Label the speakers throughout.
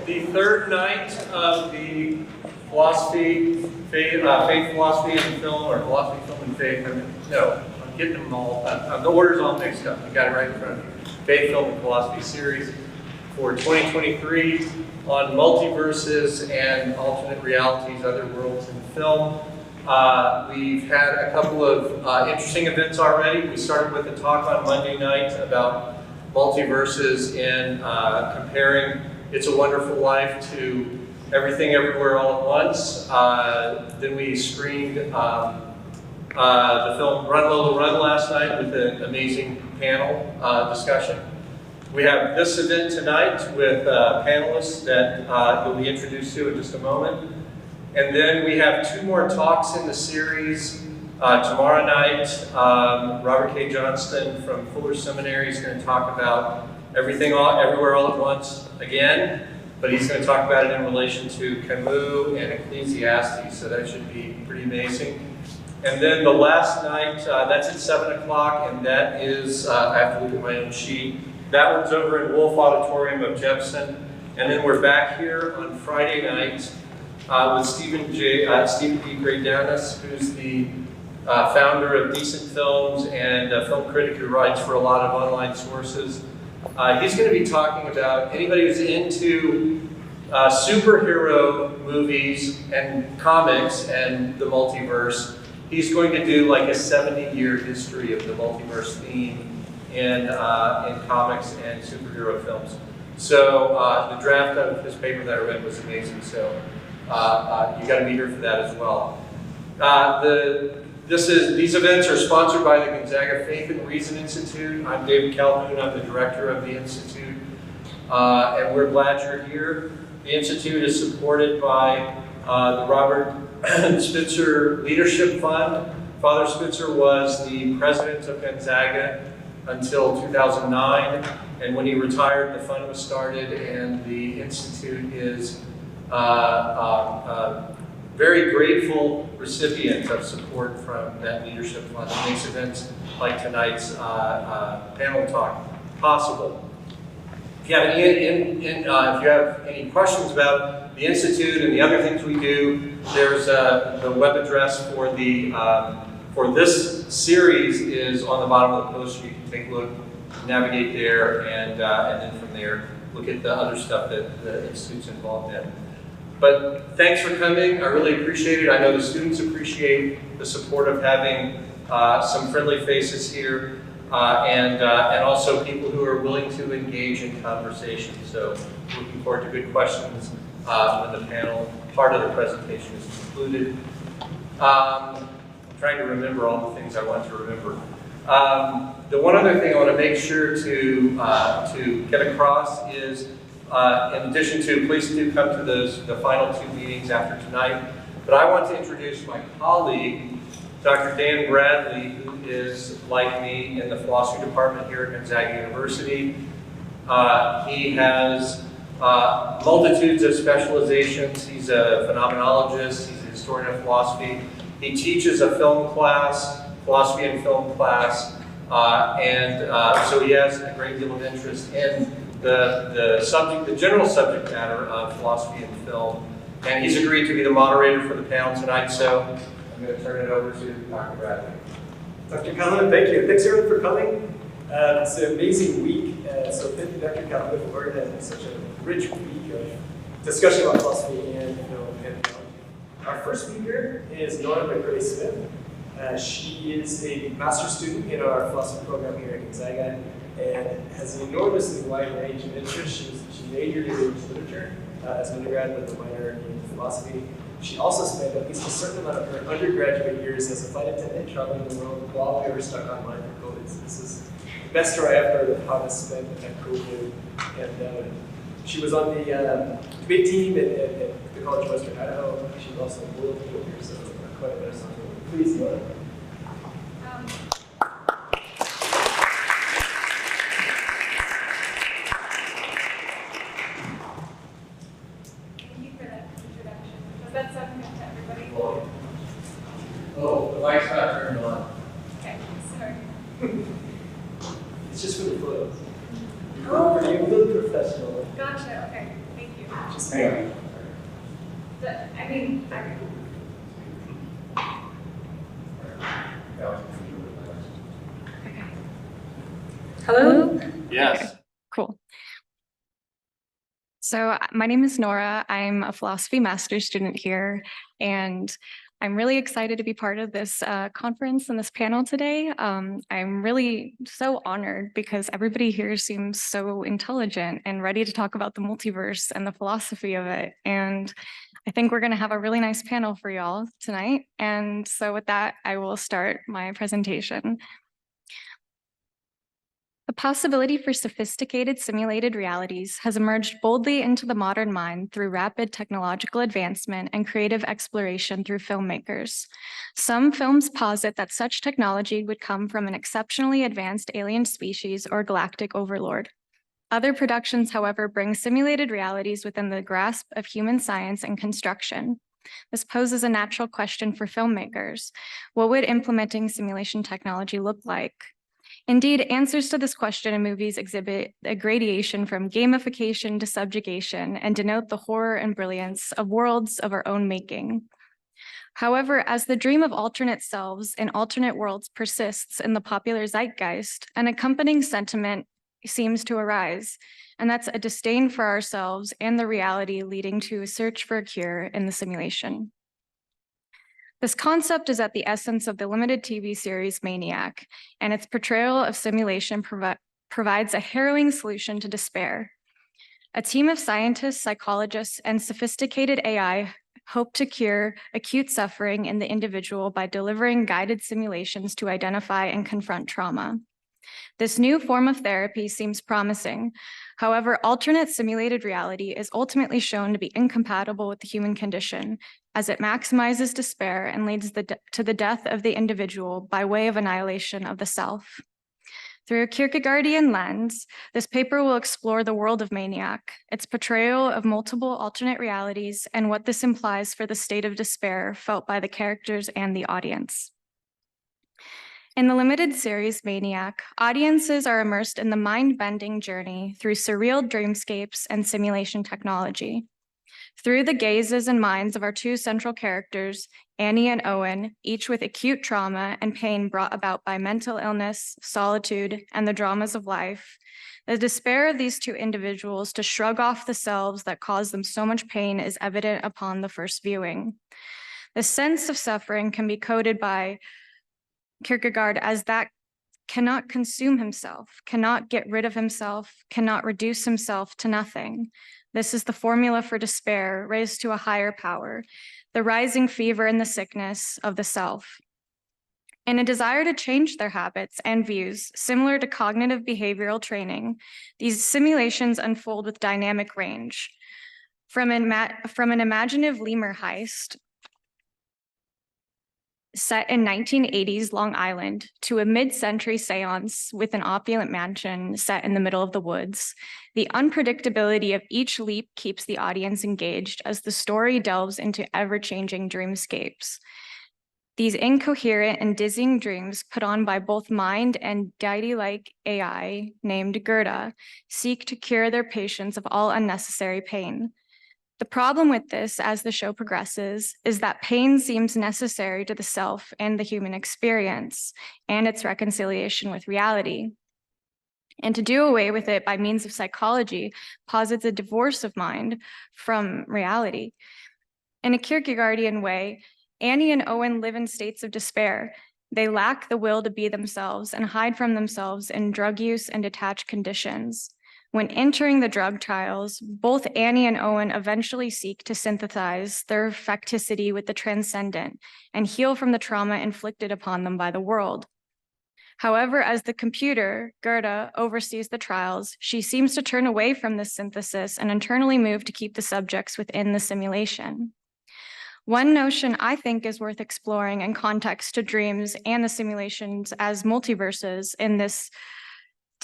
Speaker 1: the third night of the faith, philosophy and film, or philosophy, film, and faith. No, I'm getting them all. The order's all mixed up. You got it right in front of you. Faith, film, and philosophy series for 2023 on multiverses and alternate realities, other worlds in film. We've had a couple of interesting events already. We started with a talk on Monday night about multiverses and comparing It's a Wonderful Life to Everything Everywhere All at Once. Then we screened the film Run Lola Run last night with an amazing panel discussion. We have this event tonight with panelists that you'll be introduced to in just a moment. And then we have two more talks in the series. Tomorrow night, Robert K. Johnston from Fuller Seminary is going to talk about Everything Everywhere All at Once again, but he's going to talk about it in relation to Camus and Ecclesiastes, so that should be pretty amazing. And then the last night, that's at 7 o'clock, and that is, I have to look at my own sheet, that one's over in Wolf Auditorium of Jepson. And then we're back here on Friday night with Stephen D. Gradanis, who's the founder of Decent Films and a film critic who writes for a lot of online sources. He's going to be talking about anybody who's into superhero movies and comics and the multiverse. He's going to do like a 70-year history of the multiverse theme in comics and superhero films. So the draft of his paper that I read was amazing, so you got to be here for that as well. These events are sponsored by the Gonzaga Faith Reason Institute. I'm David Calhoun, I'm the director of the Institute, and we're glad you're here. The Institute is supported by the Robert Spitzer Leadership Fund. Father Spitzer was the president of Gonzaga until 2009, and when he retired, the fund was started, and the Institute is very grateful recipient of support from that leadership fund. It makes events like tonight's panel talk possible. If you have any questions about the Institute and the other things we do, there's the web address for the for this series is on the bottom of the poster. You can take a look, navigate there, and then from there look at the other stuff that the Institute's involved in. But thanks for coming. I really appreciate it. I know the students appreciate the support of having some friendly faces here and also people who are willing to engage in conversation. So looking forward to good questions when the panel part of the presentation is concluded. I'm trying to remember all the things I want to remember. The one other thing I want to make sure to get across is in addition to, please do come to the final two meetings after tonight. But I want to introduce my colleague, Dr. Dan Bradley, who is like me in the philosophy department here at Gonzaga University. He has multitudes of specializations. He's a phenomenologist, he's a historian of philosophy. He teaches a film class, philosophy and film class, so he has a great deal of interest in the general subject matter of philosophy and film. And he's agreed to be the moderator for the panel tonight, so I'm going to turn it over to Dr. Bradley.
Speaker 2: Dr. Calhoun, thank you. Thanks everyone for coming. It's an amazing week, so thank you, Dr. Calhoun, for organizing such a rich week of discussion about philosophy and film and theology. Our first speaker is Nora Macrae-Smith. She is a master's student in our philosophy program here at Gonzaga and has an enormously wide range of interests. She majored in English literature as an undergrad with a minor in philosophy. She also spent at least a certain amount of her undergraduate years as a flight attendant traveling the world while we were stuck online for COVID. So this is the best story I've heard of how to spend at COVID. And she was on the debate team at the College of Western Idaho. She was also a world builder, so quite a bit of something. Please, Nora.
Speaker 3: That's something to everybody.
Speaker 1: Oh, the mic's not turned on.
Speaker 3: Okay, sorry.
Speaker 2: It's just for the photos. Oh, you look professional.
Speaker 3: Gotcha, okay, thank you.
Speaker 2: Just hang on.
Speaker 4: Okay. Hello?
Speaker 1: Yes.
Speaker 4: Okay, cool. So my name is Nora. I'm a philosophy master's student here, and I'm really excited to be part of this conference and this panel today. I'm really so honored because everybody here seems so intelligent and ready to talk about the multiverse and the philosophy of it. And I think we're going to have a really nice panel for y'all tonight. And so with that, I will start my presentation. The possibility for sophisticated simulated realities has emerged boldly into the modern mind through rapid technological advancement and creative exploration through filmmakers. Some films posit that such technology would come from an exceptionally advanced alien species or galactic overlord. Other productions, however, bring simulated realities within the grasp of human science and construction. This poses a natural question for filmmakers. What would implementing simulation technology look like? Indeed, answers to this question in movies exhibit a gradation from gamification to subjugation and denote the horror and brilliance of worlds of our own making. However, as the dream of alternate selves in alternate worlds persists in the popular zeitgeist, an accompanying sentiment seems to arise, and that's a disdain for ourselves and the reality leading to a search for a cure in the simulation. This concept is at the essence of the limited TV series Maniac, and its portrayal of simulation provides a harrowing solution to despair. A team of scientists, psychologists, and sophisticated AI hope to cure acute suffering in the individual by delivering guided simulations to identify and confront trauma. This new form of therapy seems promising. However, alternate simulated reality is ultimately shown to be incompatible with the human condition, as it maximizes despair and leads to the death of the individual by way of annihilation of the self. Through a Kierkegaardian lens, this paper will explore the world of Maniac, its portrayal of multiple alternate realities, and what this implies for the state of despair felt by the characters and the audience. In the limited series Maniac, audiences are immersed in the mind-bending journey through surreal dreamscapes and simulation technology. Through the gazes and minds of our two central characters, Annie and Owen, each with acute trauma and pain brought about by mental illness, solitude, and the dramas of life, the despair of these two individuals to shrug off the selves that cause them so much pain is evident upon the first viewing. The sense of suffering can be coded by Kierkegaard as that cannot consume himself, cannot get rid of himself, cannot reduce himself to nothing. This is the formula for despair raised to a higher power, the rising fever and the sickness of the self. In a desire to change their habits and views, similar to cognitive behavioral training, these simulations unfold with dynamic range. From an imaginative lemur heist set in 1980s Long Island to a mid-century seance with an opulent mansion set in the middle of the woods, the unpredictability of each leap keeps the audience engaged as the story delves into ever-changing dreamscapes. These incoherent and dizzying dreams put on by both mind and deity-like AI named Gerda seek to cure their patients of all unnecessary pain. The problem with this, as the show progresses, is that pain seems necessary to the self and the human experience and its reconciliation with reality. And to do away with it by means of psychology posits a divorce of mind from reality. In a Kierkegaardian way, Annie and Owen live in states of despair. They lack the will to be themselves and hide from themselves in drug use and detached conditions. When entering the drug trials, both Annie and Owen eventually seek to synthesize their facticity with the transcendent and heal from the trauma inflicted upon them by the world. However, as the computer, Gerda, oversees the trials, she seems to turn away from this synthesis and internally move to keep the subjects within the simulation. One notion I think is worth exploring in context to dreams and the simulations as multiverses in this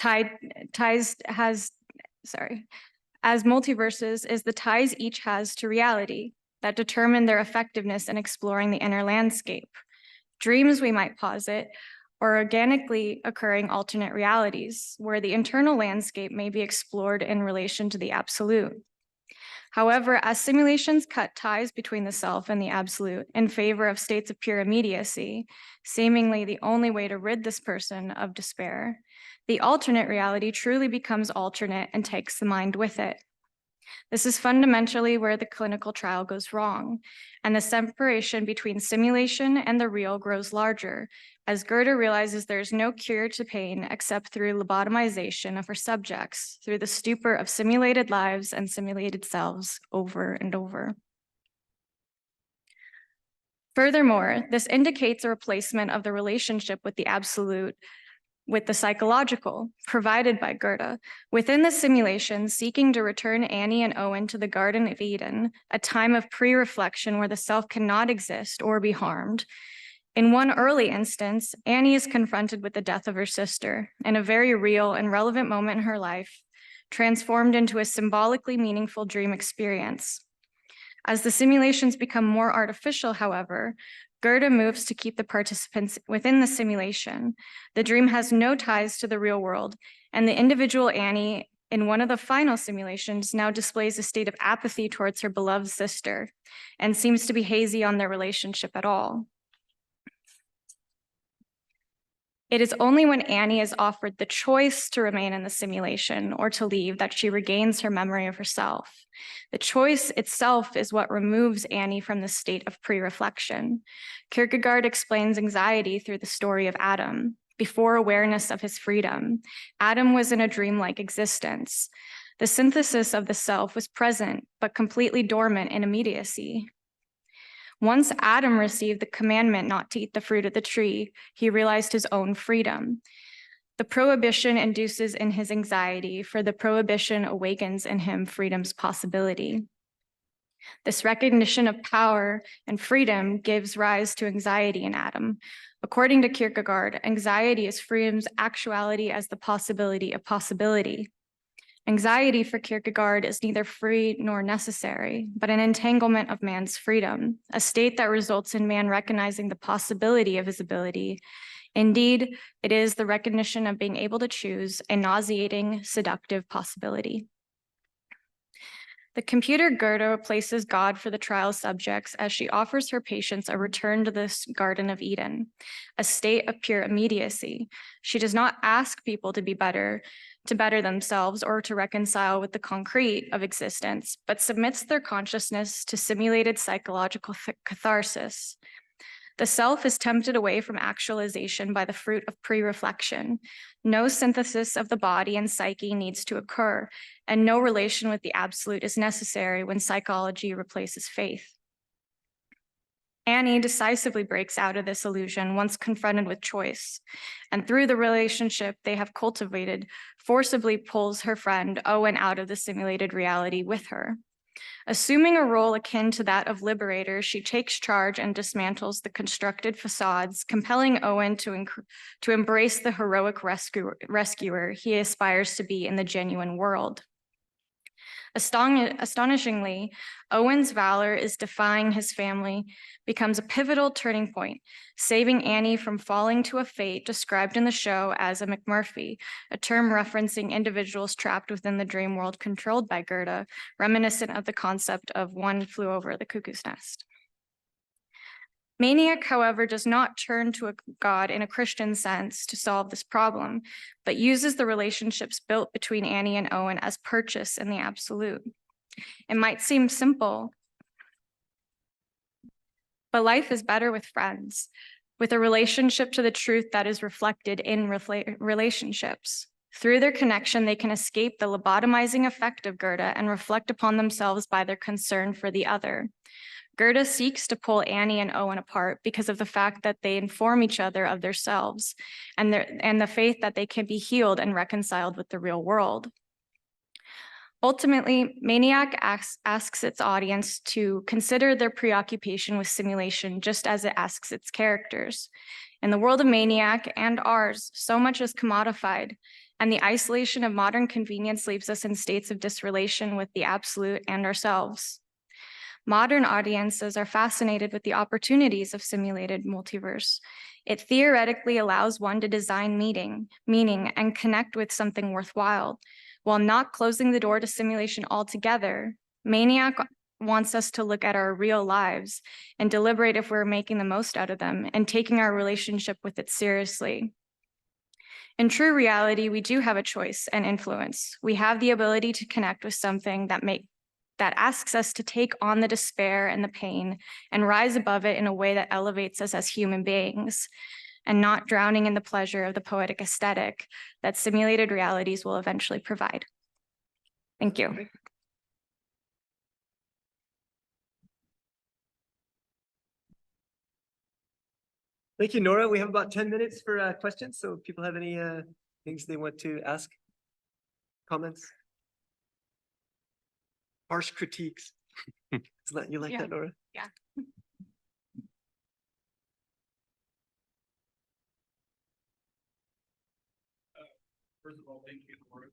Speaker 4: as multiverses is the ties each has to reality that determine their effectiveness in exploring the inner landscape. Dreams, we might posit, are organically occurring alternate realities where the internal landscape may be explored in relation to the absolute. However, as simulations cut ties between the self and the absolute in favor of states of pure immediacy, seemingly the only way to rid this person of despair, the alternate reality truly becomes alternate and takes the mind with it. This is fundamentally where the clinical trial goes wrong, and the separation between simulation and the real grows larger, as Goethe realizes there is no cure to pain except through lobotomization of her subjects, through the stupor of simulated lives and simulated selves over and over. Furthermore, this indicates a replacement of the relationship with the absolute with the psychological provided by Goethe. Within the simulation, seeking to return Annie and Owen to the Garden of Eden, a time of pre-reflection where the self cannot exist or be harmed. In one early instance, Annie is confronted with the death of her sister in a very real and relevant moment in her life, transformed into a symbolically meaningful dream experience. As the simulations become more artificial, however, Goethe moves to keep the participants within the simulation. The dream has no ties to the real world, and the individual Annie in one of the final simulations now displays a state of apathy towards her beloved sister and seems to be hazy on their relationship at all. It is only when Annie is offered the choice to remain in the simulation or to leave that she regains her memory of herself. The choice itself is what removes Annie from the state of pre-reflection. Kierkegaard explains anxiety through the story of Adam. Before awareness of his freedom, Adam was in a dreamlike existence. The synthesis of the self was present, but completely dormant in immediacy. Once Adam received the commandment not to eat the fruit of the tree, he realized his own freedom. The prohibition induces in his anxiety, for the prohibition awakens in him freedom's possibility. This recognition of power and freedom gives rise to anxiety in Adam. According to Kierkegaard, anxiety is freedom's actuality as the possibility of possibility. Anxiety for Kierkegaard is neither free nor necessary, but an entanglement of man's freedom, a state that results in man recognizing the possibility of his ability. Indeed, it is the recognition of being able to choose a nauseating, seductive possibility. The computer Goethe replaces God for the trial subjects as she offers her patients a return to this Garden of Eden, a state of pure immediacy. She does not ask people to be better, to better themselves or to reconcile with the concrete of existence, but submits their consciousness to simulated psychological catharsis. The self is tempted away from actualization by the fruit of pre-reflection. No synthesis of the body and psyche needs to occur, and no relation with the absolute is necessary when psychology replaces faith. Annie decisively breaks out of this illusion once confronted with choice, and through the relationship they have cultivated, forcibly pulls her friend Owen out of the simulated reality with her. Assuming a role akin to that of liberator, she takes charge and dismantles the constructed facades, compelling Owen to embrace the heroic rescuer he aspires to be in the genuine world. Astonishingly, Owen's valor is defying his family, becomes a pivotal turning point, saving Annie from falling to a fate described in the show as a McMurphy, a term referencing individuals trapped within the dream world controlled by Goethe, reminiscent of the concept of One Flew Over the Cuckoo's Nest. Maniac, however, does not turn to a God in a Christian sense to solve this problem, but uses the relationships built between Annie and Owen as purchase in the absolute. It might seem simple, but life is better with friends, with a relationship to the truth that is reflected in relationships. Through their connection, they can escape the lobotomizing effect of Goethe and reflect upon themselves by their concern for the other. Goethe seeks to pull Annie and Owen apart because of the fact that they inform each other of their selves and the faith that they can be healed and reconciled with the real world. Ultimately, Maniac asks its audience to consider their preoccupation with simulation just as it asks its characters. In the world of Maniac and ours, so much is commodified, and the isolation of modern convenience leaves us in states of disrelation with the absolute and ourselves. Modern audiences are fascinated with the opportunities of simulated multiverse. It theoretically allows one to design meaning, and connect with something worthwhile, while not closing the door to simulation altogether. Maniac wants us to look at our real lives and deliberate if we're making the most out of them and taking our relationship with it seriously. In true reality, we do have a choice and influence. We have the ability to connect with something that asks us to take on the despair and the pain and rise above it in a way that elevates us as human beings, and not drowning in the pleasure of the poetic aesthetic that simulated realities will eventually provide. Thank you.
Speaker 2: Thank you, Nora. We have about 10 minutes for questions. So if people have any things they want to ask, comments, harsh critiques. You like that, Nora?
Speaker 4: Yeah.
Speaker 1: First of all, thank you for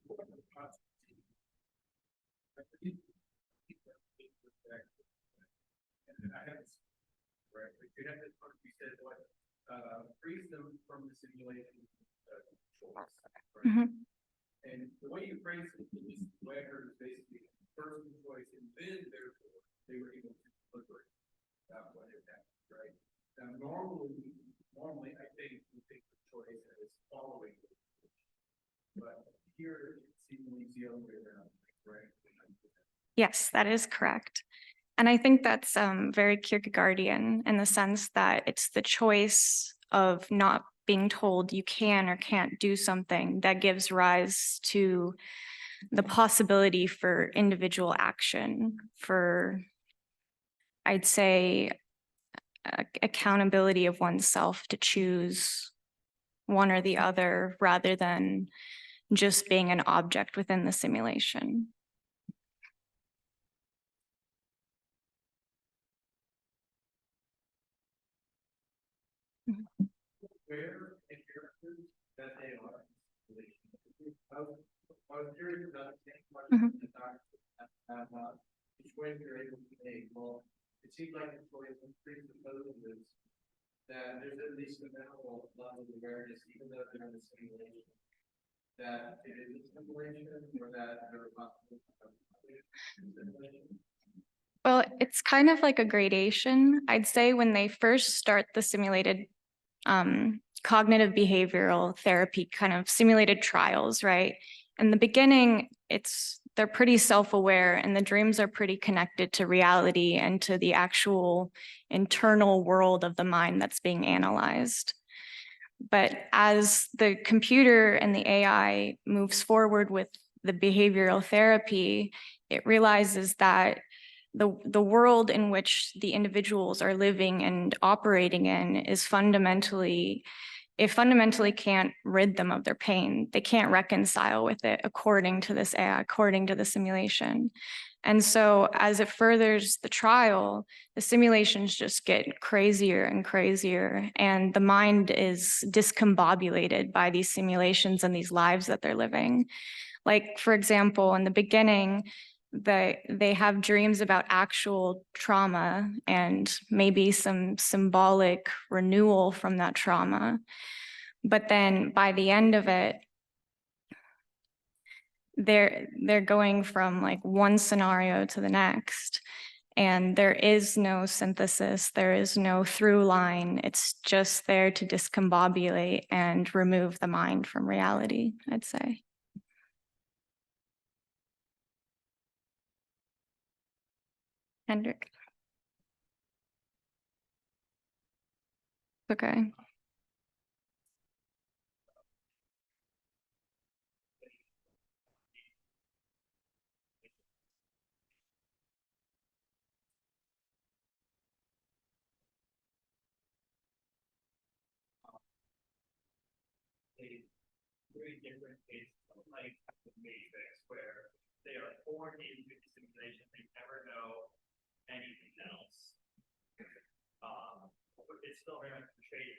Speaker 1: frees them from the simulation choice. Right?
Speaker 4: Mm-hmm.
Speaker 1: And the way you phrase it, is the way I heard is basically personal choice, and then therefore they were able to deliberate about what had happened, right? Now, normally I think we think the choice as following the choice, but here it seemingly the other way around, right?
Speaker 4: Yes, that is correct. And I think that's very Kierkegaardian in the sense that it's the choice of not being told you can or can't do something that gives rise to the possibility for individual action, for, I'd say, accountability of oneself to choose one or the other rather than just being an object within the simulation.
Speaker 1: Where in characters that they are. I was curious about the same question the doctor which way you're able to make. Well, it seems like the choice presupposes that there's at least a minimal level of awareness, even though they're in the simulation, that it is a simulation or that they're not simulation.
Speaker 4: Well, it's kind of like a gradation. I'd say when they first start the simulated cognitive behavioral therapy kind of simulated trials, right? In the beginning, they're pretty self-aware and the dreams are pretty connected to reality and to the actual internal world of the mind that's being analyzed. But as the computer and the AI moves forward with the behavioral therapy, it realizes that the world in which the individuals are living and operating in is fundamentally can't rid them of their pain. They can't reconcile with it according to this AI, according to the simulation. And so as it furthers the trial, the simulations just get crazier and crazier, and the mind is discombobulated by these simulations and these lives that they're living. Like, for example, in the beginning, they have dreams about actual trauma and maybe some symbolic renewal from that trauma. But then by the end of it, they're going from like one scenario to the next, and there is no synthesis, there is no through line. It's just there to discombobulate and remove the mind from reality, I'd say. Hendrik. Okay.
Speaker 1: Very different case like the Matrix, where they are born into the simulation, they never know anything else. But it's still very much portrayed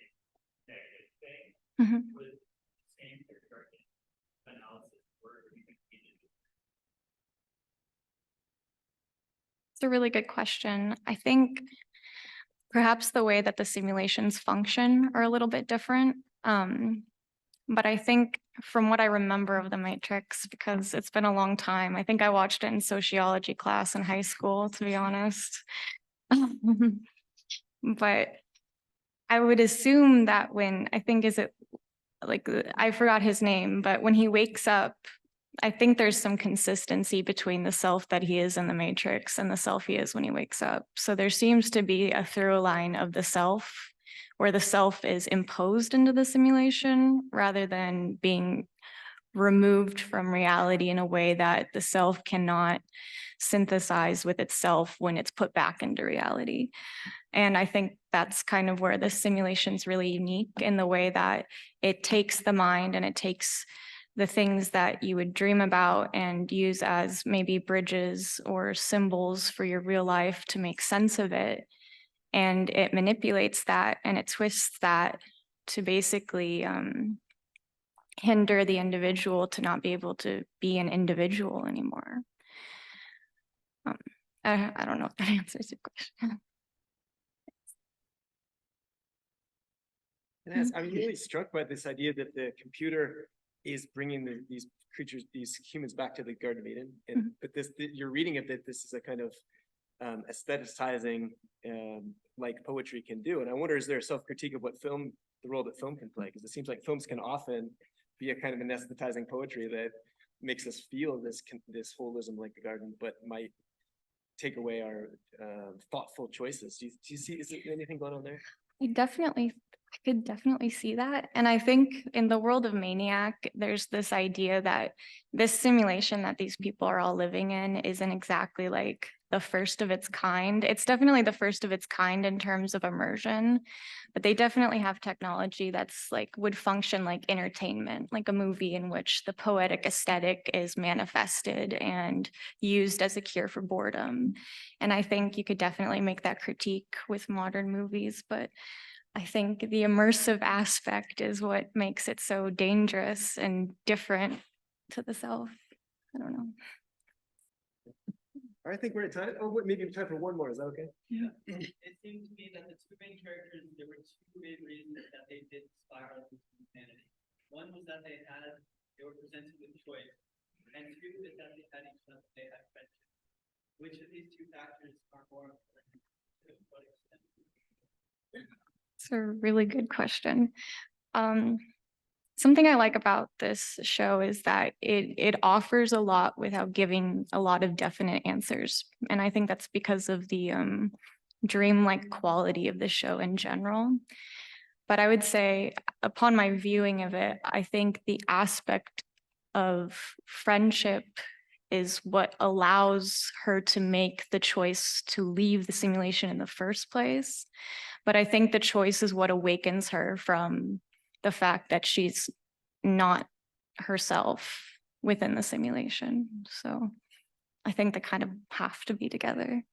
Speaker 1: negative thing with the same Kierkegaardian analysis where we can see it.
Speaker 4: It's a really good question. I think perhaps the way that the simulations function are a little bit different. But I think from what I remember of The Matrix, because it's been a long time, I think I watched it in sociology class in high school, to be honest. But I would assume that when, I think, is it like, I forgot his name, but when he wakes up, I think there's some consistency between the self that he is in the Matrix and the self he is when he wakes up. So there seems to be a through line of the self, where the self is imposed into the simulation rather than being removed from reality in a way that the self cannot synthesize with itself when it's put back into reality. And I think that's kind of where the simulation is really unique, in the way that it takes the mind and it takes the things that you would dream about and use as maybe bridges or symbols for your real life to make sense of it. And it manipulates that and it twists that to basically hinder the individual to not be able to be an individual anymore. I don't know if that answers your question.
Speaker 2: And I'm really struck by this idea that the computer is bringing these creatures, these humans, back to the Garden of Eden. And but you're reading it that this is a kind of aestheticizing, like poetry can do. And I wonder, is there a self-critique of what the role that film can play? Because it seems like films can often be a kind of anesthetizing poetry that makes us feel this holism like the garden, but might take away our thoughtful choices. Do you see, is there anything going on there?
Speaker 4: I could definitely see that. And I think in the world of Maniac, there's this idea that this simulation that these people are all living in isn't exactly like the first of its kind. It's definitely the first of its kind in terms of immersion, but they definitely have technology that's like would function like entertainment, like a movie in which the poetic aesthetic is manifested and used as a cure for boredom. And I think you could definitely make that critique with modern movies, but I think the immersive aspect is what makes it so dangerous and different to the self. I don't know.
Speaker 2: I think we're at time. Oh, maybe time for one more. Is that okay?
Speaker 5: Yeah. It seemed to me that the two main characters, there were two main reasons that they did spiral into insanity. One was that they were presented with choice, and two is that they had each other, they had friendship. Which of these two factors are more important to what extent?
Speaker 4: It's a really good question. Something I like about this show is that it offers a lot without giving a lot of definite answers. And I think that's because of the dreamlike quality of the show in general. But I would say upon my viewing of it, I think the aspect of friendship is what allows her to make the choice to leave the simulation in the first place. But I think the choice is what awakens her from the fact that she's not herself within the simulation. So I think they kind of have to be together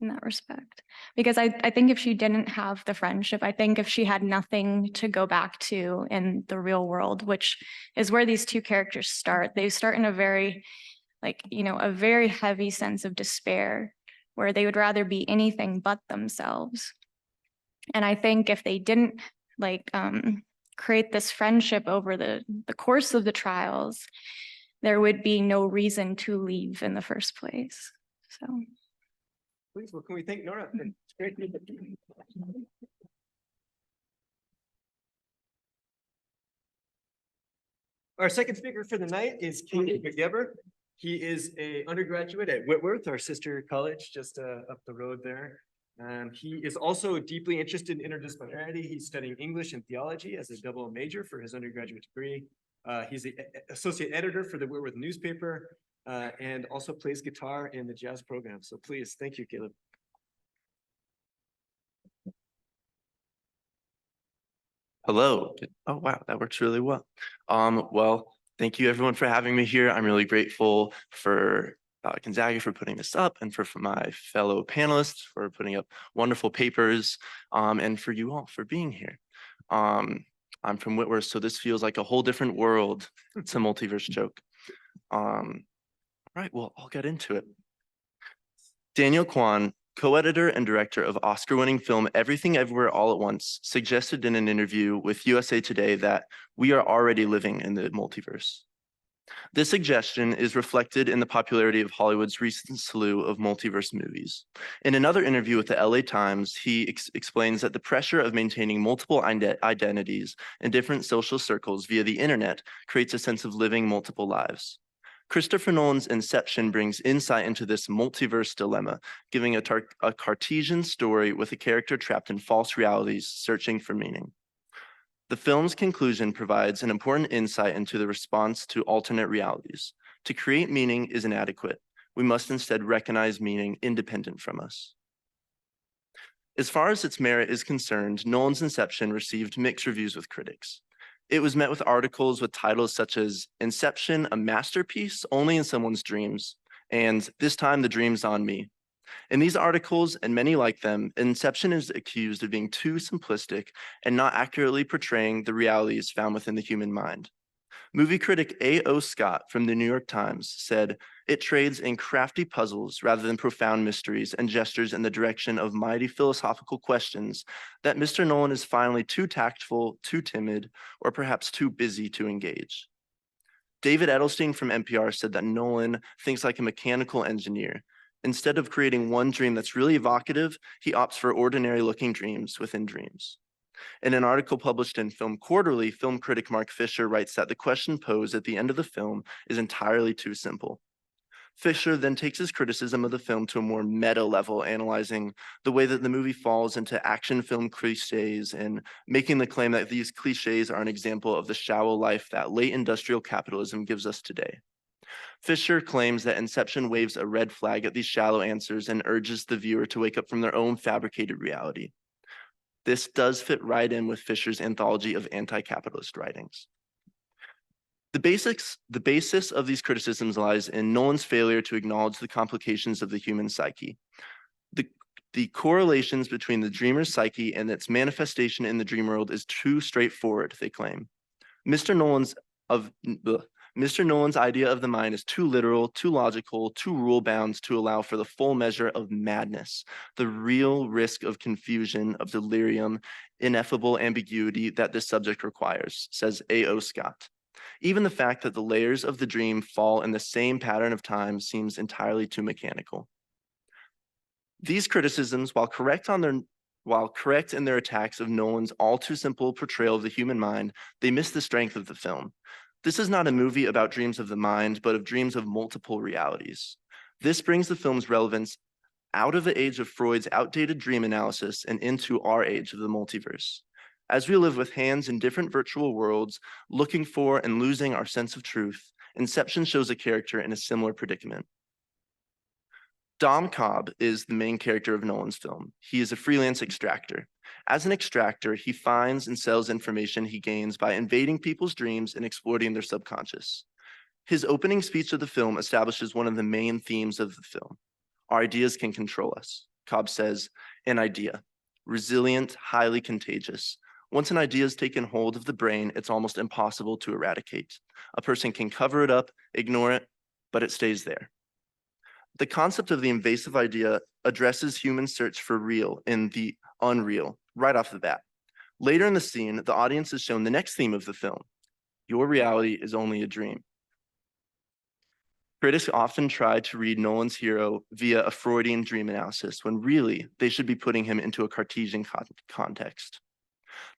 Speaker 4: in that respect. Because I think if she didn't have the friendship, I think if she had nothing to go back to in the real world, which is where these two characters start, they start in a very, like, you know, a very heavy sense of despair where they would rather be anything but themselves. And I think if they didn't like create this friendship over the course of the trials, there would be no reason to leave in the first place. So.
Speaker 2: Please, well, can we thank Nora? It's great. Our second speaker for the night is McGever. He is an undergraduate at Whitworth, our sister college, just up the road there. He is also deeply interested in interdisciplinarity. He's studying English and theology as a double major for his undergraduate degree. He's the associate editor for the Whitworth newspaper and also plays guitar in the jazz program. So please, thank you, Caleb.
Speaker 6: Hello. Oh, wow, that works really well. Well, thank you everyone for having me here. I'm really grateful for Gonzaga for putting this up and for my fellow panelists for putting up wonderful papers and for you all for being here. I'm from Whitworth, so this feels like a whole different world. It's a multiverse joke. All right, well, I'll get into it. Daniel Kwan co-editor and director of Oscar-winning film Everything Everywhere All at Once, suggested in an interview with USA Today that we are already living in the multiverse. This suggestion is reflected in the popularity of Hollywood's recent slew of multiverse movies. In another interview with the LA Times, he explains that the pressure of maintaining multiple identities in different social circles via the internet creates a sense of living multiple lives. Christopher Nolan's Inception brings insight into this multiverse dilemma, giving a Cartesian story with a character trapped in false realities searching for meaning. The film's conclusion provides an important insight into the response to alternate realities. To create meaning is inadequate. We must instead recognize meaning independent from us. As far as its merit is concerned, Nolan's Inception received mixed reviews with critics. It was met with articles with titles such as Inception, a masterpiece only in someone's dreams, and This Time the Dream's on Me. In these articles, and many like them, Inception is accused of being too simplistic and not accurately portraying the realities found within the human mind. Movie critic A.O. Scott from the New York Times said, "It trades in crafty puzzles rather than profound mysteries and gestures in the direction of mighty philosophical questions that Mr. Nolan is finally too tactful, too timid, or perhaps too busy to engage." David Edelstein from NPR said that Nolan thinks like a mechanical engineer. Instead of creating one dream that's really evocative, he opts for ordinary-looking dreams within dreams. In an article published in Film Quarterly, film critic Mark Fisher writes that the question posed at the end of the film is entirely too simple. Fisher then takes his criticism of the film to a more meta level, analyzing the way that the movie falls into action film cliches and making the claim that these cliches are an example of the shallow life that late industrial capitalism gives us today. Fisher claims that Inception waves a red flag at these shallow answers and urges the viewer to wake up from their own fabricated reality. This does fit right in with Fisher's anthology of anti-capitalist writings. The basis of these criticisms lies in Nolan's failure to acknowledge the complications of the human psyche. The correlations between the dreamer's psyche and its manifestation in the dream world is too straightforward, they claim. Mr. Nolan's idea of the mind is too literal, too logical, too rule-bound to allow for the full measure of madness, the real risk of confusion, of delirium, ineffable ambiguity that this subject requires, says A.O. Scott. Even the fact that the layers of the dream fall in the same pattern of time seems entirely too mechanical. These criticisms, while correct in their attacks of Nolan's all-too-simple portrayal of the human mind, they miss the strength of the film. This is not a movie about dreams of the mind, but of dreams of multiple realities. This brings the film's relevance out of the age of Freud's outdated dream analysis and into our age of the multiverse. As we live with hands in different virtual worlds, looking for and losing our sense of truth, Inception shows a character in a similar predicament. Dom Cobb is the main character of Nolan's film. He is a freelance extractor. As an extractor, he finds and sells information he gains by invading people's dreams and exploiting their subconscious. His opening speech of the film establishes one of the main themes of the film. Our ideas can control us. Cobb says, "An idea, resilient, highly contagious. Once an idea has taken hold of the brain, it's almost impossible to eradicate. A person can cover it up, ignore it, but it stays there." The concept of the invasive idea addresses human search for real in the unreal right off the bat. Later in the scene, the audience is shown the next theme of the film. Your reality is only a dream. Critics often try to read Nolan's hero via a Freudian dream analysis, when really they should be putting him into a Cartesian context.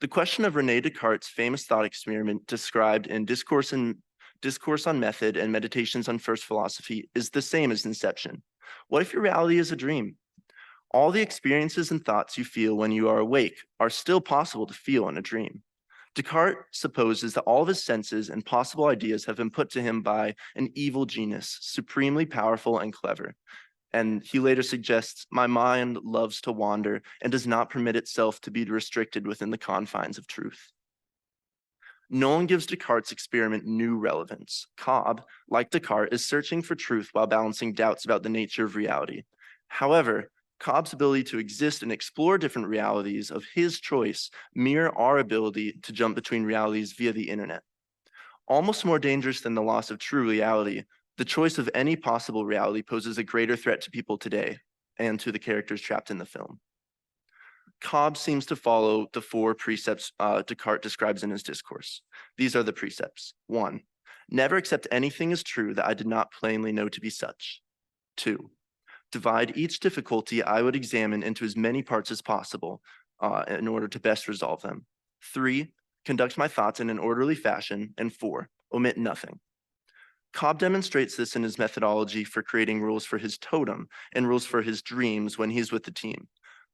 Speaker 6: The question of René Descartes' famous thought experiment described in Discourse on Method and Meditations on First Philosophy is the same as Inception. What if your reality is a dream? All the experiences and thoughts you feel when you are awake are still possible to feel in a dream. Descartes supposes that all of his senses and possible ideas have been put to him by an evil genius, supremely powerful and clever. And he later suggests, "My mind loves to wander and does not permit itself to be restricted within the confines of truth." Nolan gives Descartes' experiment new relevance. Cobb, like Descartes, is searching for truth while balancing doubts about the nature of reality. However, Cobb's ability to exist and explore different realities of his choice mirror our ability to jump between realities via the internet. Almost more dangerous than the loss of true reality, the choice of any possible reality poses a greater threat to people today, and to the characters trapped in the film. Cobb seems to follow the 4 precepts Descartes describes in his discourse. These are the precepts. 1, never accept anything as true that I did not plainly know to be such. 2, divide each difficulty I would examine into as many parts as possible in order to best resolve them. 3, conduct my thoughts in an orderly fashion. And 4, omit nothing. Cobb demonstrates this in his methodology for creating rules for his totem and rules for his dreams when he's with the team.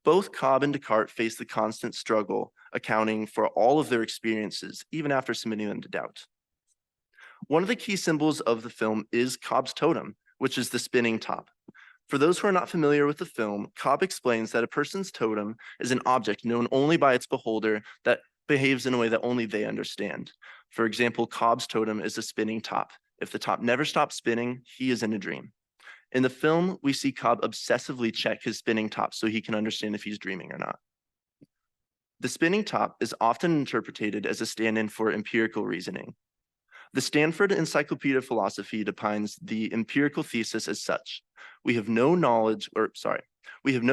Speaker 6: Both Cobb and Descartes face the constant struggle, accounting for all of their experiences, even after submitting them to doubt. One of the key symbols of the film is Cobb's totem, which is the spinning top. For those who are not familiar with the film, Cobb explains that a person's totem is an object known only by its beholder that behaves in a way that only they understand. For example, Cobb's totem is a spinning top. If the top never stops spinning, he is in a dream. In the film, we see Cobb obsessively check his spinning top so he can understand if he's dreaming or not. The spinning top is often interpreted as a stand-in for empirical reasoning. The Stanford Encyclopedia of Philosophy defines the empirical thesis as such: we have no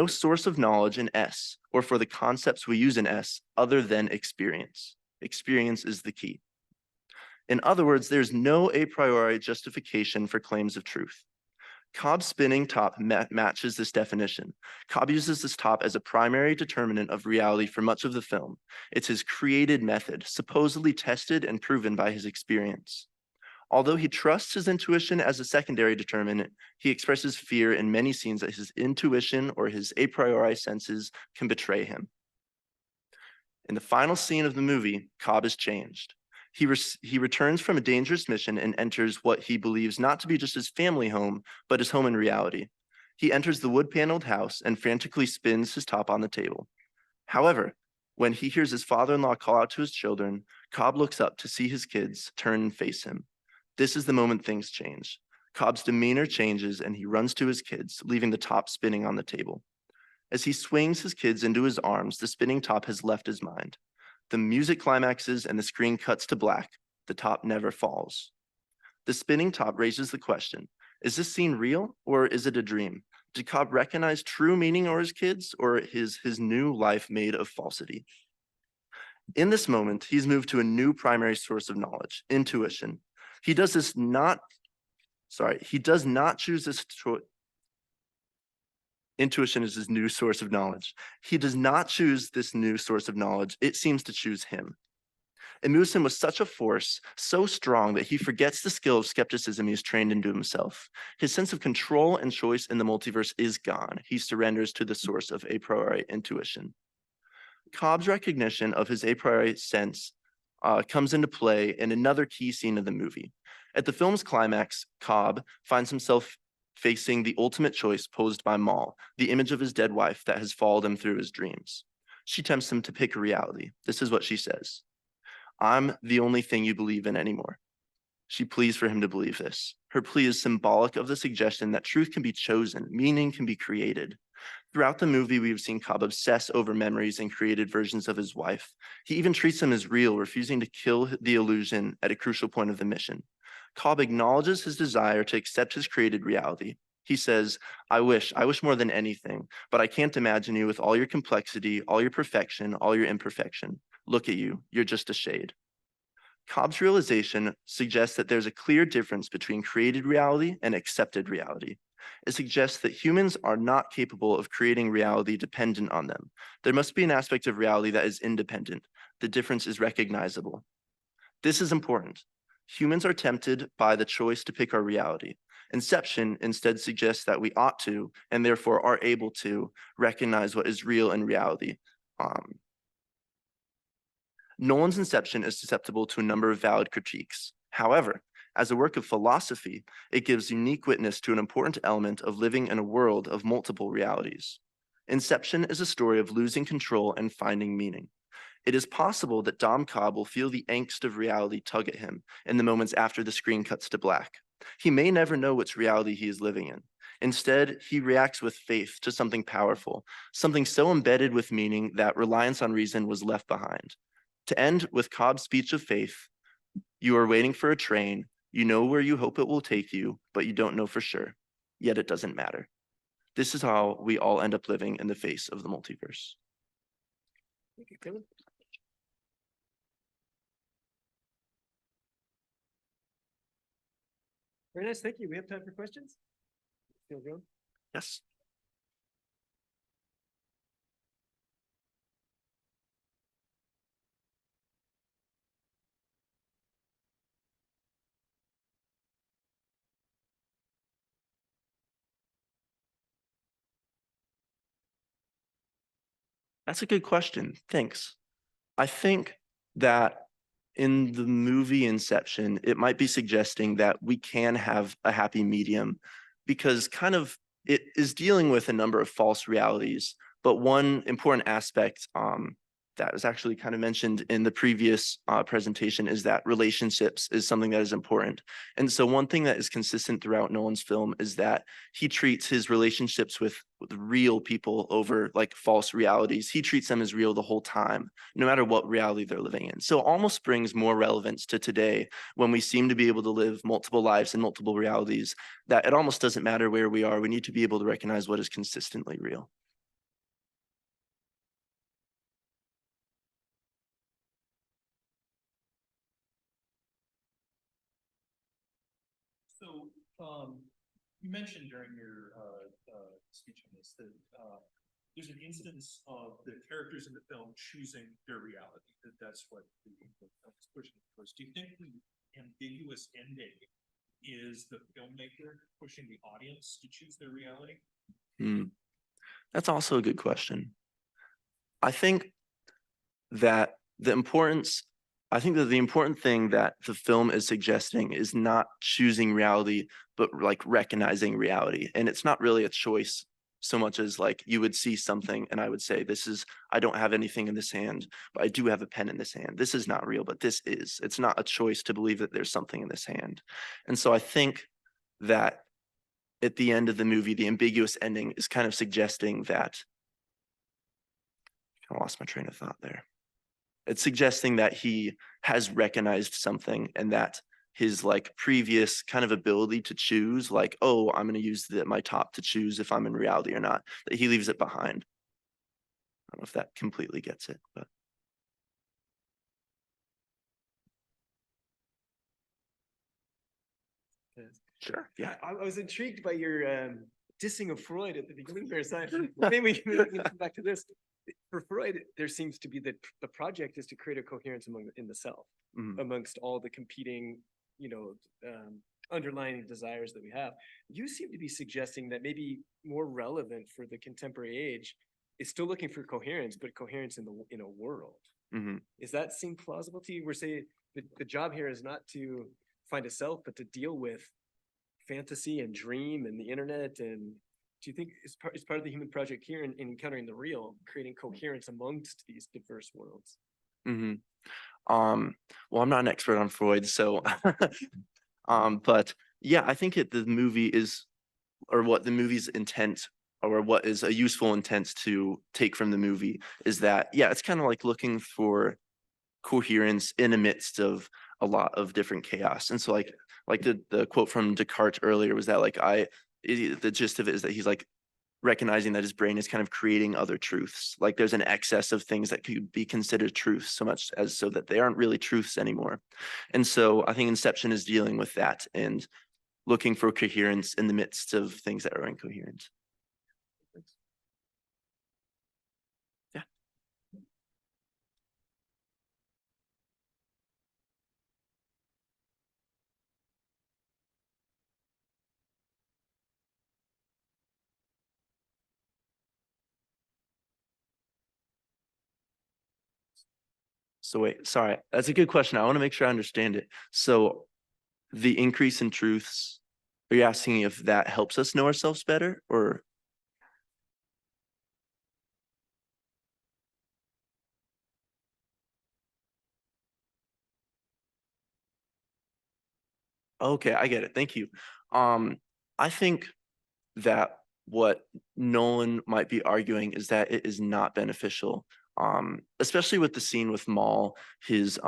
Speaker 6: source of knowledge in S, or for the concepts we use in S, other than experience. Experience is the key. In other words, there's no a priori justification for claims of truth. Cobb's spinning top matches this definition. Cobb uses this top as a primary determinant of reality for much of the film. It's his created method, supposedly tested and proven by his experience. Although he trusts his intuition as a secondary determinant, he expresses fear in many scenes that his intuition or his a priori senses can betray him. In the final scene of the movie, Cobb is changed. He returns from a dangerous mission and enters what he believes not to be just his family home, but his home in reality. He enters the wood-paneled house and frantically spins his top on the table. However, when he hears his father-in-law call out to his children, Cobb looks up to see his kids turn and face him. This is the moment things change. Cobb's demeanor changes and he runs to his kids, leaving the top spinning on the table. As he swings his kids into his arms, the spinning top has left his mind. The music climaxes and the screen cuts to black. The top never falls. The spinning top raises the question, is this scene real or is it a dream? Did Cobb recognize true meaning or his kids, or his new life made of falsity? In this moment, he's moved to a new primary source of knowledge, intuition. He does not choose this choice. Intuition is his new source of knowledge. He does not choose this new source of knowledge. It seems to choose him. It moves him with such a force, so strong that he forgets the skill of skepticism he's trained into himself. His sense of control and choice in the multiverse is gone. He surrenders to the source of a priori intuition. Cobb's recognition of his a priori sense comes into play in another key scene of the movie. At the film's climax, Cobb finds himself facing the ultimate choice posed by Moll, the image of his dead wife that has followed him through his dreams. She tempts him to pick a reality. This is what she says: I'm the only thing you believe in anymore. She pleads for him to believe this. Her plea is symbolic of the suggestion that truth can be chosen, meaning can be created. Throughout the movie, we've seen Cobb obsess over memories and created versions of his wife. He even treats them as real, refusing to kill the illusion at a crucial point of the mission. Cobb acknowledges his desire to accept his created reality. He says, I wish more than anything, but I can't imagine you with all your complexity, all your perfection, all your imperfection. Look at you, you're just a shade. Cobb's realization suggests that there's a clear difference between created reality and accepted reality. It suggests that humans are not capable of creating reality dependent on them. There must be an aspect of reality that is independent. The difference is recognizable. This is important. Humans are tempted by the choice to pick our reality. Inception instead suggests that we ought to, and therefore are able to, recognize what is real in reality. Nolan's Inception is susceptible to a number of valid critiques. However, as a work of philosophy, it gives unique witness to an important element of living in a world of multiple realities. Inception is a story of losing control and finding meaning. It is possible that Dom Cobb will feel the angst of reality tug at him in the moments after the screen cuts to black. He may never know which reality he is living in. Instead, he reacts with faith to something powerful, something so embedded with meaning that reliance on reason was left behind. To end with Cobb's speech of faith, you are waiting for a train, you know where you hope it will take you, but you don't know for sure, yet it doesn't matter. this is how we all end up living in the face of the multiverse.
Speaker 2: Thank you, Kevin. Very nice, thank you. We have time for questions? Feel good?
Speaker 6: Yes. That's a good question. Thanks. I think that in the movie Inception, it might be suggesting that we can have a happy medium because kind of it is dealing with a number of false realities. But one important aspect that was actually kind of mentioned in the previous presentation is that relationships is something that is important. And so one thing that is consistent throughout Nolan's film is that he treats his relationships with real people over like false realities. He treats them as real the whole time, no matter what reality they're living in. So it almost brings more relevance to today when we seem to be able to live multiple lives in multiple realities, that it almost doesn't matter where we are. We need to be able to recognize what is consistently real.
Speaker 7: So, you mentioned during your speech on this that there's an instance of the characters in the film choosing their reality. That's what the film is pushing towards. Do you think the ambiguous ending is the filmmaker pushing the audience to choose their reality?
Speaker 6: That's also a good question. I think that the important thing that the film is suggesting is not choosing reality, but like recognizing reality. And it's not really a choice so much as like you would see something and I would say, I don't have anything in this hand, but I do have a pen in this hand. This is not real, but this is. It's not a choice to believe that there's something in this hand. And so I think that at the end of the movie, the ambiguous ending is kind of suggesting that, I lost my train of thought there. It's suggesting that he has recognized something and that his like previous kind of ability to choose, like, oh, I'm going to use my top to choose if I'm in reality or not, that he leaves it behind. I don't know if that completely gets it, but. Sure. Yeah.
Speaker 2: I was intrigued by your dissing of Freud at the beginning there. So maybe we can come back to this. For Freud, there seems to be that the project is to create a coherence in the self, amongst all the competing, underlying desires that we have. You seem to be suggesting that maybe more relevant for the contemporary age is still looking for coherence, but coherence in a world. Does that seem plausible to you? We're saying the job here is not to find a self, but to deal with fantasy and dream and the internet. And do you think it's part of the human project here in encountering the real, creating coherence amongst these diverse worlds?
Speaker 6: Well, I'm not an expert on Freud, so but yeah, I think the movie is, or what the movie's intent, or what is a useful intent to take from the movie is that, yeah, it's kind of like looking for coherence in the midst of a lot of different chaos. And so like the quote from Descartes earlier was that the gist of it is that he's like recognizing that his brain is kind of creating other truths. Like there's an excess of things that could be considered truths so much as so that they aren't really truths anymore. And so I think Inception is dealing with that and looking for coherence in the midst of things that are incoherent. Yeah. So wait, sorry, that's a good question. I want to make sure I understand it. So the increase in truths, are you asking if that helps us know ourselves better, or? Okay, I get it. Thank you. I think that what Nolan might be arguing is that it is not beneficial. Especially with the scene with Maul, his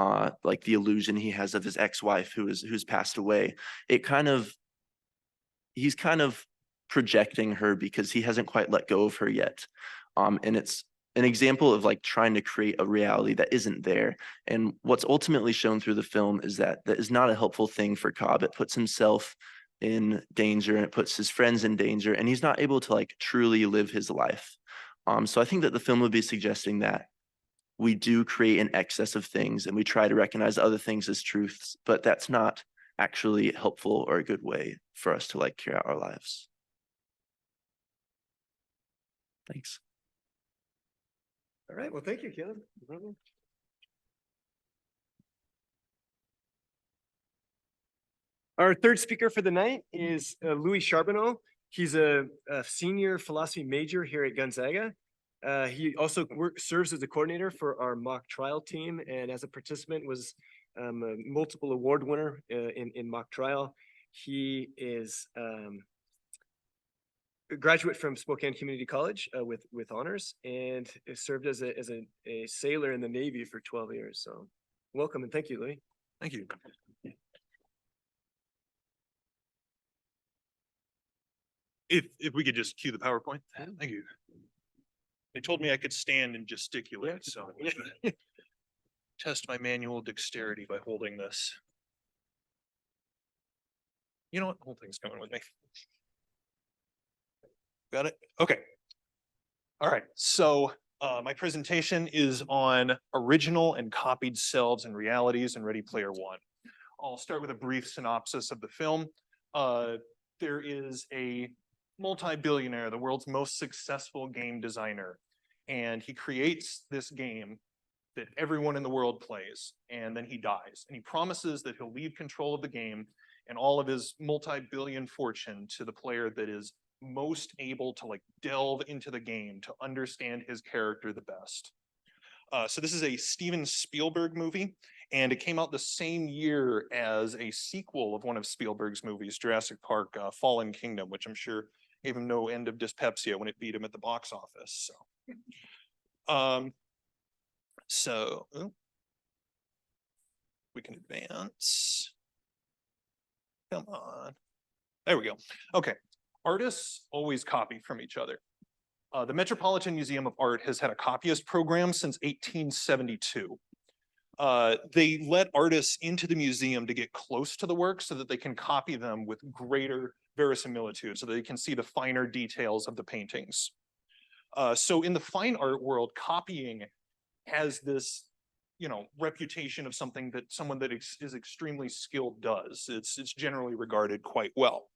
Speaker 6: like the illusion he has of his ex-wife who's passed away. He's kind of projecting her because he hasn't quite let go of her yet. And it's an example of like trying to create a reality that isn't there. And what's ultimately shown through the film is that that is not a helpful thing for Cobb. It puts himself in danger and it puts his friends in danger, and he's not able to like truly live his life. So I think that the film would be suggesting that we do create an excess of things and we try to recognize other things as truths, but that's not actually helpful or a good way for us to like carry out our lives. Thanks.
Speaker 2: All right, well, thank you, Caleb. Our third speaker for the night is Louis Charboneau. He's a senior philosophy major here at Gonzaga. He also serves as a coordinator for our mock trial team, and as a participant was a multiple award winner in mock trial. He is a graduate from Spokane Community College with honors, and served as a sailor in the Navy for 12 years. So welcome and thank you, Louis.
Speaker 7: Thank you. If we could just cue the PowerPoint. Thank you. They told me I could stand and gesticulate, so I'm gonna test my manual dexterity by holding this. You know what? The whole thing's coming with me. Got it? Okay. All right. So my presentation is on original and copied selves and realities in Ready Player One. I'll start with a brief synopsis of the film. There is a multi-billionaire, the world's most successful game designer, and he creates this game that everyone in the world plays, and then he dies. And he promises that he'll leave control of the game and all of his multi-billion fortune to the player that is most able to like delve into the game to understand his character the best. So this is a Steven Spielberg movie, and it came out the same year as a sequel of one of Spielberg's movies, Jurassic Park, Fallen Kingdom, which I'm sure gave him no end of dyspepsia when it beat him at the box office. So, we can advance. Come on. There we go. Okay. Artists always copy from each other. The Metropolitan Museum of Art has had a copyist program since 1872. They let artists into the museum to get close to the work so that they can copy them with greater verisimilitude, so that they can see the finer details of the paintings. So in the fine art world, copying has this, reputation of something that someone that is extremely skilled does. It's generally regarded quite well.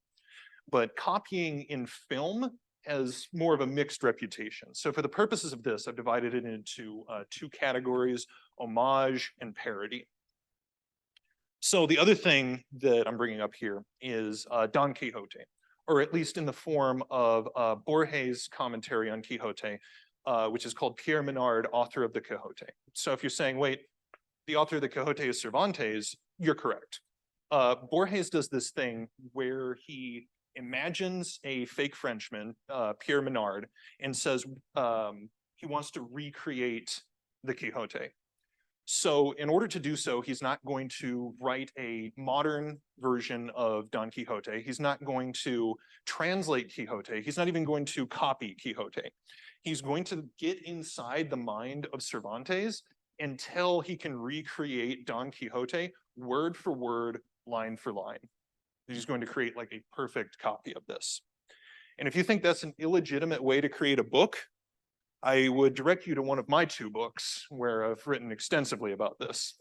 Speaker 7: But copying in film has more of a mixed reputation. So for the purposes of this, I've divided it into two categories: homage and parody. So the other thing that I'm bringing up here is Don Quixote, or at least in the form of Borges' commentary on Quixote, which is called Pierre Menard, author of the Quixote. So if you're saying, wait, the author of the Quixote is Cervantes, you're correct. Borges does this thing where he imagines a fake Frenchman, Pierre Menard, and says he wants to recreate the Quixote. So in order to do so, he's not going to write a modern version of Don Quixote. He's not going to translate Quixote. He's not even going to copy Quixote. He's going to get inside the mind of Cervantes until he can recreate Don Quixote word for word, line for line. He's going to create like a perfect copy of this. And if you think that's an illegitimate way to create a book, I would direct you to one of my two books where I've written extensively about this.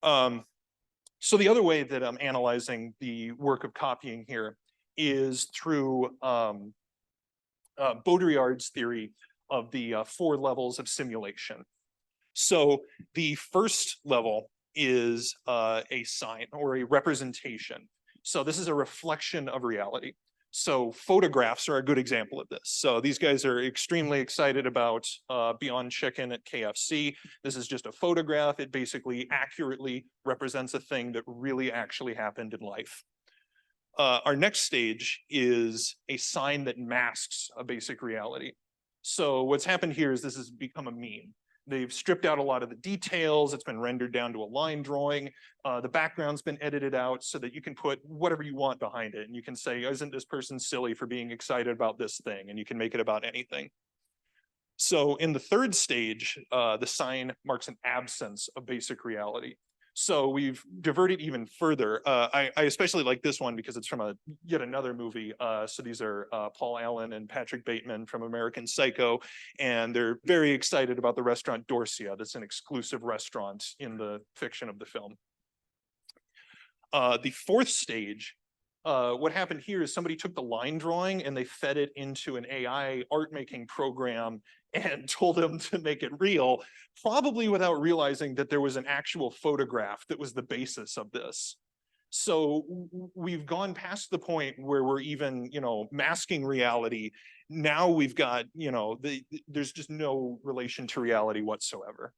Speaker 7: So the other way that I'm analyzing the work of copying here is through Baudrillard's theory of the 4 levels of simulation. So the first level is a sign or a representation. So this is a reflection of reality. So photographs are a good example of this. So these guys are extremely excited about Beyond Chicken at KFC. This is just a photograph. It basically accurately represents a thing that really actually happened in life. Our next stage is a sign that masks a basic reality. So what's happened here is this has become a meme. They've stripped out a lot of the details. It's been rendered down to a line drawing. The background's been edited out so that you can put whatever you want behind it. And you can say, isn't this person silly for being excited about this thing? And you can make it about anything. So in the third stage, the sign marks an absence of basic reality. So we've diverted even further. I especially like this one because it's from yet another movie. So these are Paul Allen and Patrick Bateman from American Psycho, and they're very excited about the restaurant Dorsia. That's an exclusive restaurant in the fiction of the film. The fourth stage, what happened here is somebody took the line drawing and they fed it into an AI art making program and told them to make it real, probably without realizing that there was an actual photograph that was the basis of this. So we've gone past the point where we're even, masking reality. Now we've got, there's just no relation to reality whatsoever.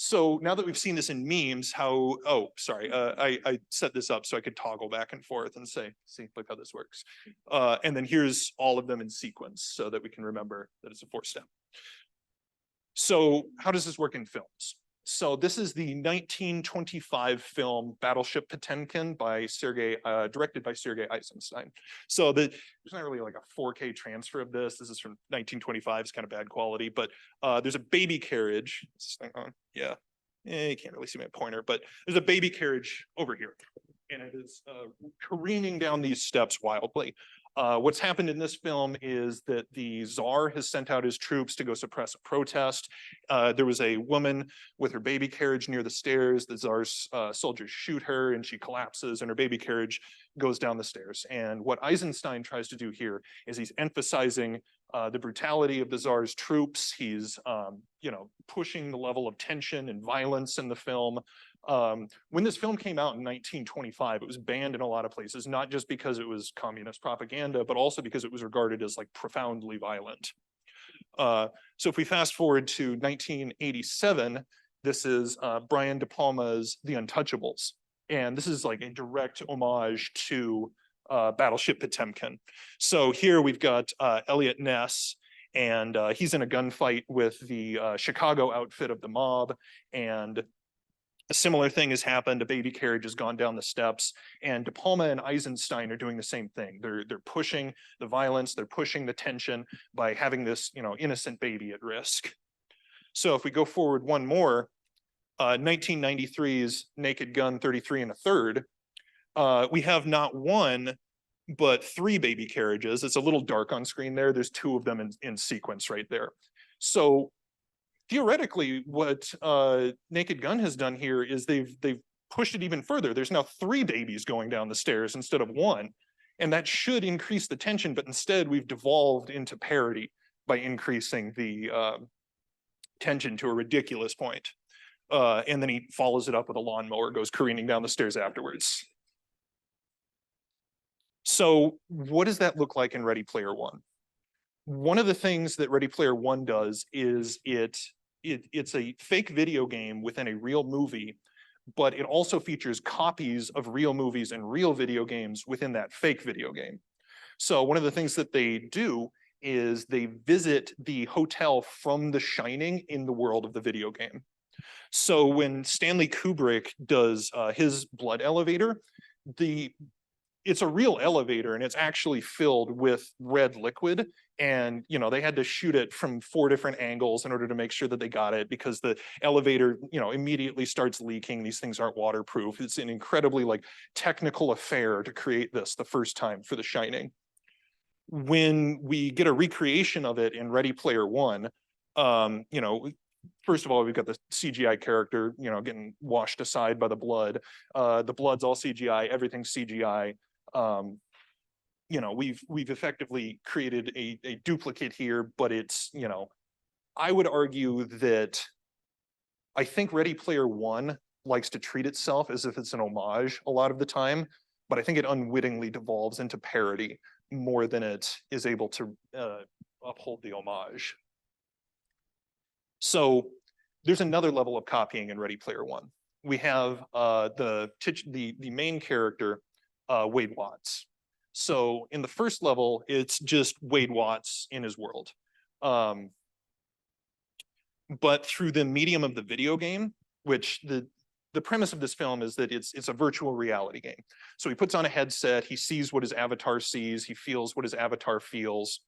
Speaker 7: So now that we've seen this in memes, I set this up so I could toggle back and forth and see, look how this works. And then here's all of them in sequence so that we can remember that it's a 4-step. So how does this work in films? So this is the 1925 film Battleship Potemkin directed by Sergei Eisenstein. So there's not really like a 4K transfer of this. This is from 1925, it's kind of bad quality, but there's a baby carriage. Is this thing on? Yeah, you can't really see my pointer, but there's a baby carriage over here. And it is careening down these steps wildly. What's happened in this film is that the Tsar has sent out his troops to go suppress a protest. There was a woman with her baby carriage near the stairs. The Tsar's soldiers shoot her and she collapses and her baby carriage goes down the stairs. And what Eisenstein tries to do here is he's emphasizing the brutality of the Tsar's troops. He's, pushing the level of tension and violence in the film. When this film came out in 1925, it was banned in a lot of places, not just because it was communist propaganda, but also because it was regarded as like profoundly violent. So if we fast forward to 1987, this is Brian De Palma's The Untouchables. And this is like a direct homage to Battleship Potemkin. So here we've got Elliot Ness, and he's in a gunfight with the Chicago outfit of the mob, and a similar thing has happened. A baby carriage has gone down the steps, and De Palma and Eisenstein are doing the same thing. They're pushing the violence, they're pushing the tension by having this, innocent baby at risk. So if we go forward one more, 1993's Naked Gun 33 1/3, we have not one, but 3 baby carriages. It's a little dark on screen there. There's 2 of them in sequence right there. So theoretically, what Naked Gun has done here is they've pushed it even further. There's now 3 babies going down the stairs instead of 1. And that should increase the tension, but instead we've devolved into parody by increasing the tension to a ridiculous point. And then he follows it up with a lawnmower, goes careening down the stairs afterwards. So what does that look like in Ready Player One? One of the things that Ready Player One does is it's a fake video game within a real movie, but it also features copies of real movies and real video games within that fake video game. So one of the things that they do is they visit the hotel from The Shining in the world of the video game. So when Stanley Kubrick does his blood elevator, it's a real elevator and it's actually filled with red liquid. And, they had to shoot it from 4 different angles in order to make sure that they got it, because the elevator, immediately starts leaking. These things aren't waterproof. It's an incredibly technical affair to create this the first time for The Shining. When we get a recreation of it in Ready Player One, first of all, we've got the CGI character, getting washed aside by the blood. The blood's all CGI, everything's CGI. We've effectively created a duplicate here, but it's, I would argue that I think Ready Player One likes to treat itself as if it's an homage a lot of the time, but I think it unwittingly devolves into parody more than it is able to uphold the homage. So there's another level of copying in Ready Player One. We have the main character, Wade Watts. So in the first level, it's just Wade Watts in his world. but through the medium of the video game, which the premise of this film is that it's a virtual reality game. So he puts on a headset, he sees what his avatar sees, he feels what his avatar feels.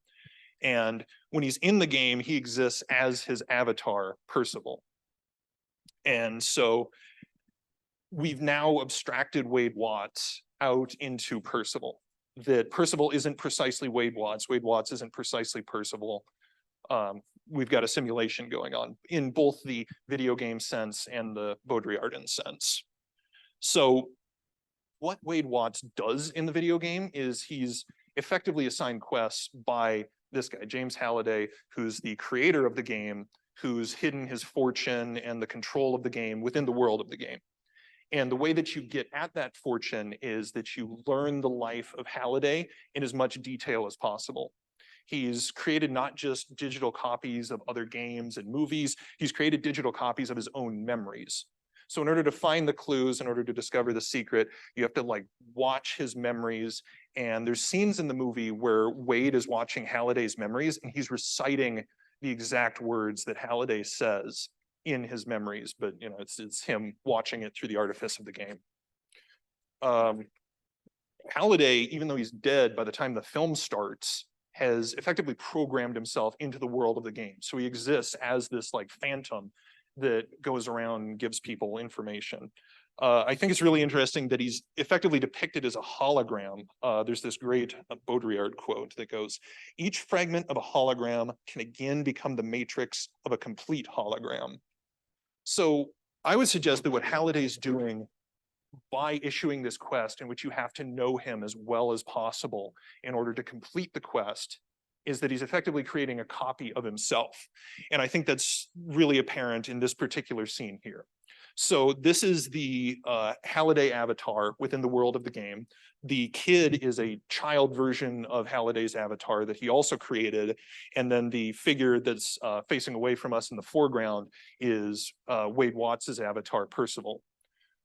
Speaker 7: And when he's in the game, he exists as his avatar, Percival. And so we've now abstracted Wade Watts out into Percival. That Percival isn't precisely Wade Watts isn't precisely Percival. We've got a simulation going on in both the video game sense and the Baudrillardian sense. So what Wade Watts does in the video game is he's effectively assigned quests by this guy, James Halliday, who's the creator of the game, who's hidden his fortune and the control of the game within the world of the game. And the way that you get at that fortune is that you learn the life of Halliday in as much detail as possible. He's created not just digital copies of other games and movies, he's created digital copies of his own memories. So in order to find the clues, in order to discover the secret, you have to like watch his memories. And there's scenes in the movie where Wade is watching Halliday's memories and he's reciting the exact words that Halliday says in his memories, but you know, it's him watching it through the artifice of the game. Halliday, even though he's dead by the time the film starts, has effectively programmed himself into the world of the game. So he exists as this like phantom that goes around and gives people information. I think it's really interesting that he's effectively depicted as a hologram. There's this great Baudrillard quote that goes, "Each fragment of a hologram can again become the matrix of a complete hologram." So I would suggest that what Halliday's doing by issuing this quest, in which you have to know him as well as possible in order to complete the quest, is that he's effectively creating a copy of himself. And I think that's really apparent in this particular scene here. So this is the Halliday avatar within the world of the game. The kid is a child version of Halliday's avatar that he also created. And then the figure that's facing away from us in the foreground is Wade Watts's avatar, Percival.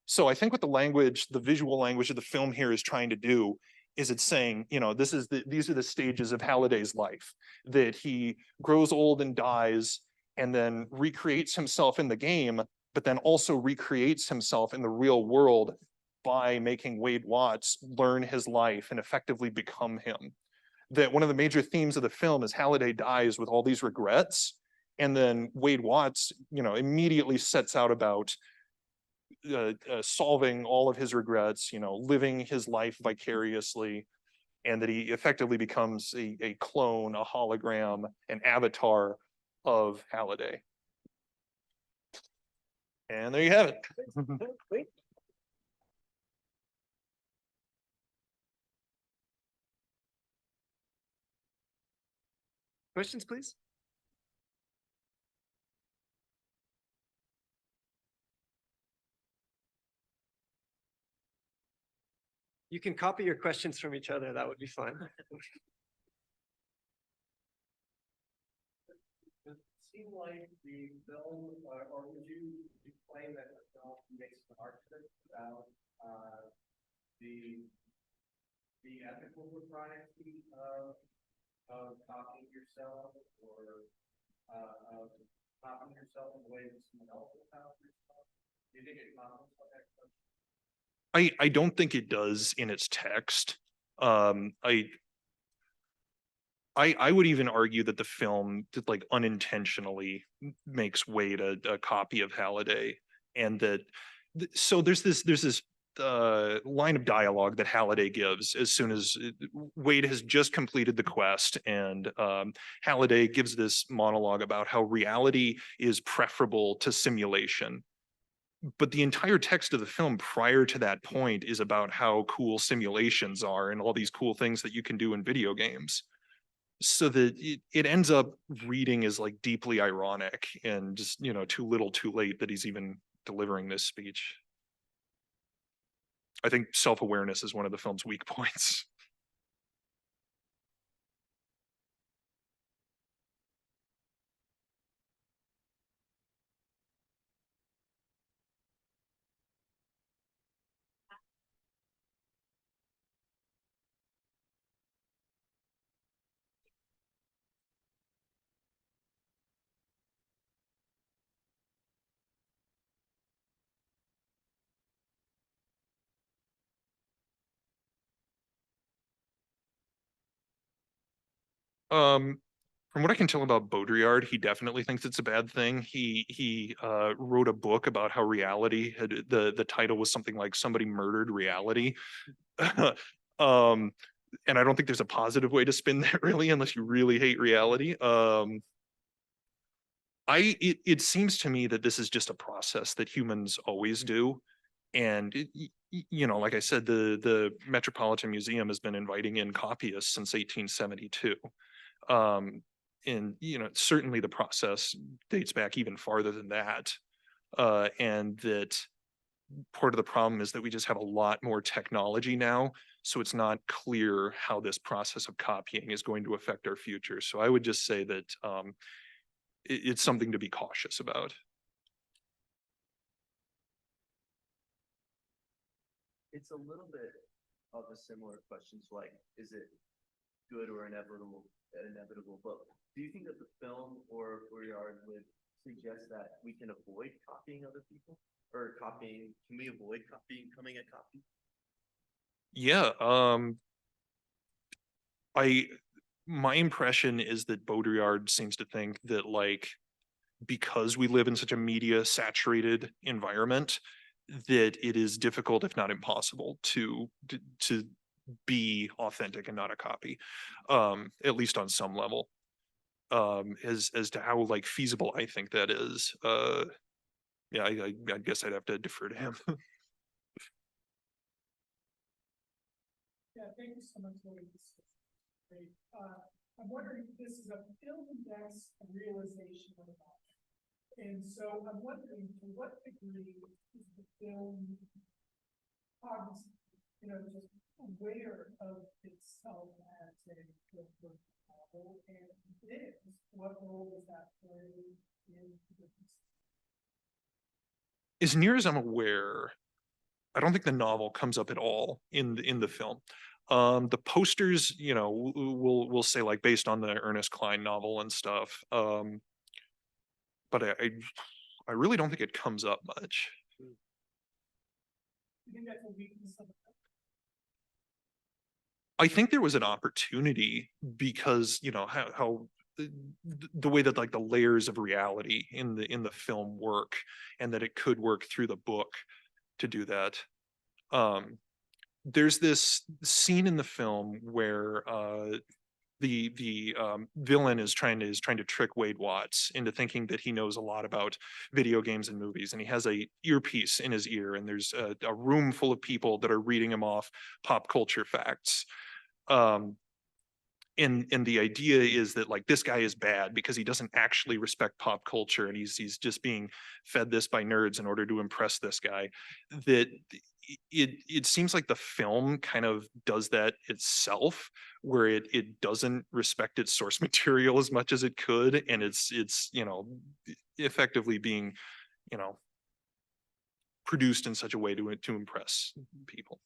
Speaker 7: So I think what the visual language of the film here is trying to do is it's saying, you know, these are the stages of Halliday's life, that he grows old and dies and then recreates himself in the game, but then also recreates himself in the real world by making Wade Watts learn his life and effectively become him. That one of the major themes of the film is Halliday dies with all these regrets, and then Wade Watts, you know, immediately sets out about solving all of his regrets, you know, living his life vicariously, and that he effectively becomes a clone, a hologram, an avatar of Halliday. And there you have it.
Speaker 2: Wait. Questions, please? You can copy your questions from each other. That would be fun.
Speaker 1: Does it seem like the film, or would you claim that the film makes an argument about the ethical propriety of copying yourself, or of copying yourself in the way that someone else will copy yourself? Do you think it comments on that question?
Speaker 7: I don't think it does in its text. I would even argue that the film like unintentionally makes Wade a copy of Halliday, and that so there's this line of dialogue that Halliday gives as soon as Wade has just completed the quest, and Halliday gives this monologue about how reality is preferable to simulation. But the entire text of the film prior to that point is about how cool simulations are and all these cool things that you can do in video games. So that it ends up reading as like deeply ironic and just, you know, too little too late that he's even delivering this speech. I think self-awareness is one of the film's weak points. From what I can tell about Baudrillard, he definitely thinks it's a bad thing. He wrote a book about how reality had the title was something like "Somebody Murdered Reality." And I don't think there's a positive way to spin that really, unless you really hate reality. It seems to me that this is just a process that humans always do. And you know, like I said, the Metropolitan Museum has been inviting in copyists since 1872. And you know, certainly the process dates back even farther than that. And that part of the problem is that we just have a lot more technology now, so it's not clear how this process of copying is going to affect our future. So I would just say that it's something to be cautious about.
Speaker 6: It's a little bit of a similar question to like, is it good or inevitable? But do you think that the film or Baudrillard would suggest that we can avoid copying other people, or copying? Can we avoid copying, coming at copy?
Speaker 7: Yeah. My impression is that Baudrillard seems to think that, like, because we live in such a media saturated environment, that it is difficult, if not impossible, to be authentic and not a copy, at least on some level. As to how like feasible I think that is, yeah, I guess I'd have to defer to him.
Speaker 8: Yeah, thank you so much for this. Great. I'm wondering if this is a film that's a realization of that. And so I'm wondering to what degree is the film cognizant, you know, just aware of itself as a film novel, and if it is, what role does that play in the
Speaker 7: As near as I'm aware, I don't think the novel comes up at all in the film. The posters, you know, will say like based on the Ernest Cline novel and stuff. But I really don't think it comes up much.
Speaker 8: I think that's a weakness of the
Speaker 7: I think there was an opportunity because, you know, how the way that like the layers of reality in the film work, and that it could work through the book to do that. There's this scene in the film where the villain is trying to trick Wade Watts into thinking that he knows a lot about video games and movies, and he has a earpiece in his ear, and there's a room full of people that are reading him off pop culture facts. And the idea is that like this guy is bad because he doesn't actually respect pop culture, and he's just being fed this by nerds in order to impress this guy. That it seems like the film kind of does that itself, where it doesn't respect its source material as much as it could, and it's you know, effectively being, you know, produced in such a way to impress people.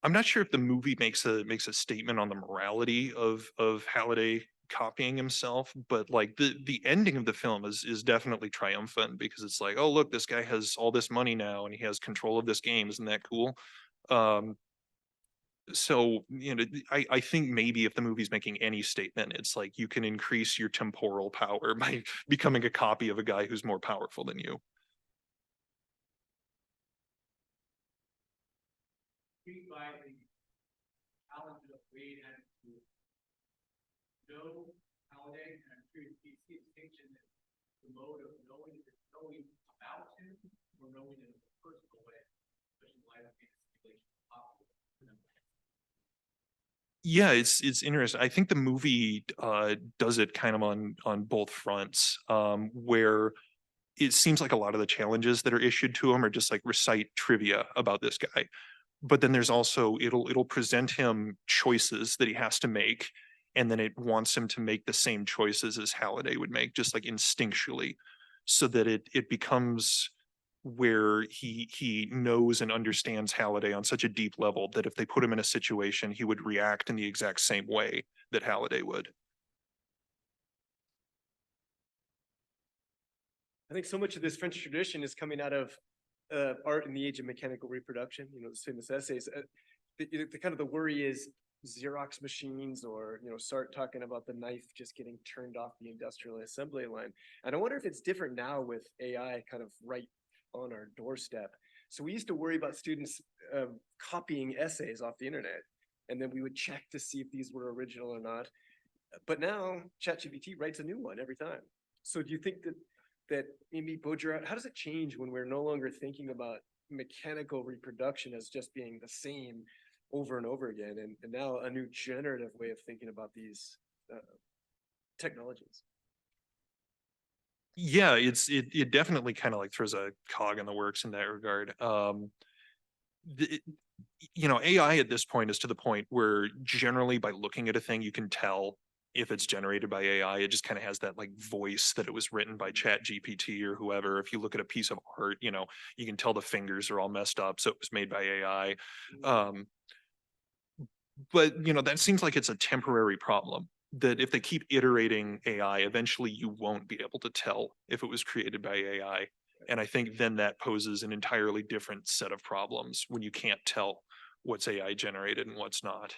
Speaker 7: I'm not sure if the movie makes a statement on the morality of Halliday copying himself, but like the ending of the film is definitely triumphant, because it's like, oh look, this guy has all this money now and he has control of this game. Isn't that cool? So, you know, I think maybe if the movie's making any statement, it's like you can increase your temporal power by becoming a copy of a guy who's more powerful than you.
Speaker 5: By the challenge of Wade and to know Halliday, and I'm curious, do you see a distinction in the mode of knowing about him or knowing in a personal way, especially in light of the simulation possible?
Speaker 7: Yeah, it's interesting. I think the movie does it kind of on both fronts, where it seems like a lot of the challenges that are issued to him are just like recite trivia about this guy. But then there's also, it'll present him choices that he has to make, and then it wants him to make the same choices as Halliday would make, just like instinctually. so that it becomes where he knows and understands Halliday on such a deep level that if they put him in a situation, he would react in the exact same way that Halliday would.
Speaker 2: I think so much of this French tradition is coming out of art in the age of mechanical reproduction, you know, those famous essays. The kind of the worry is Xerox machines, or, you know, start talking about the knife just getting turned off the industrial assembly line. And I wonder if it's different now with AI kind of right on our doorstep. So we used to worry about students copying essays off the internet, and then we would check to see if these were original or not. But now ChatGPT writes a new one every time. So do you think that maybe Baudrillard, how does it change when we're no longer thinking about mechanical reproduction as just being the same over and over again, and now a new generative way of thinking about these technologies?
Speaker 7: Yeah, it definitely kind of like throws a cog in the works in that regard. You know, AI at this point is to the point where generally by looking at a thing, you can tell if it's generated by AI. It just kind of has that like voice that it was written by ChatGPT or whoever. If you look at a piece of art, you know, you can tell the fingers are all messed up, so it was made by AI. But, you know, that seems like it's a temporary problem, that if they keep iterating AI, eventually you won't be able to tell if it was created by AI. And I think then that poses an entirely different set of problems when you can't tell what's AI generated and what's not.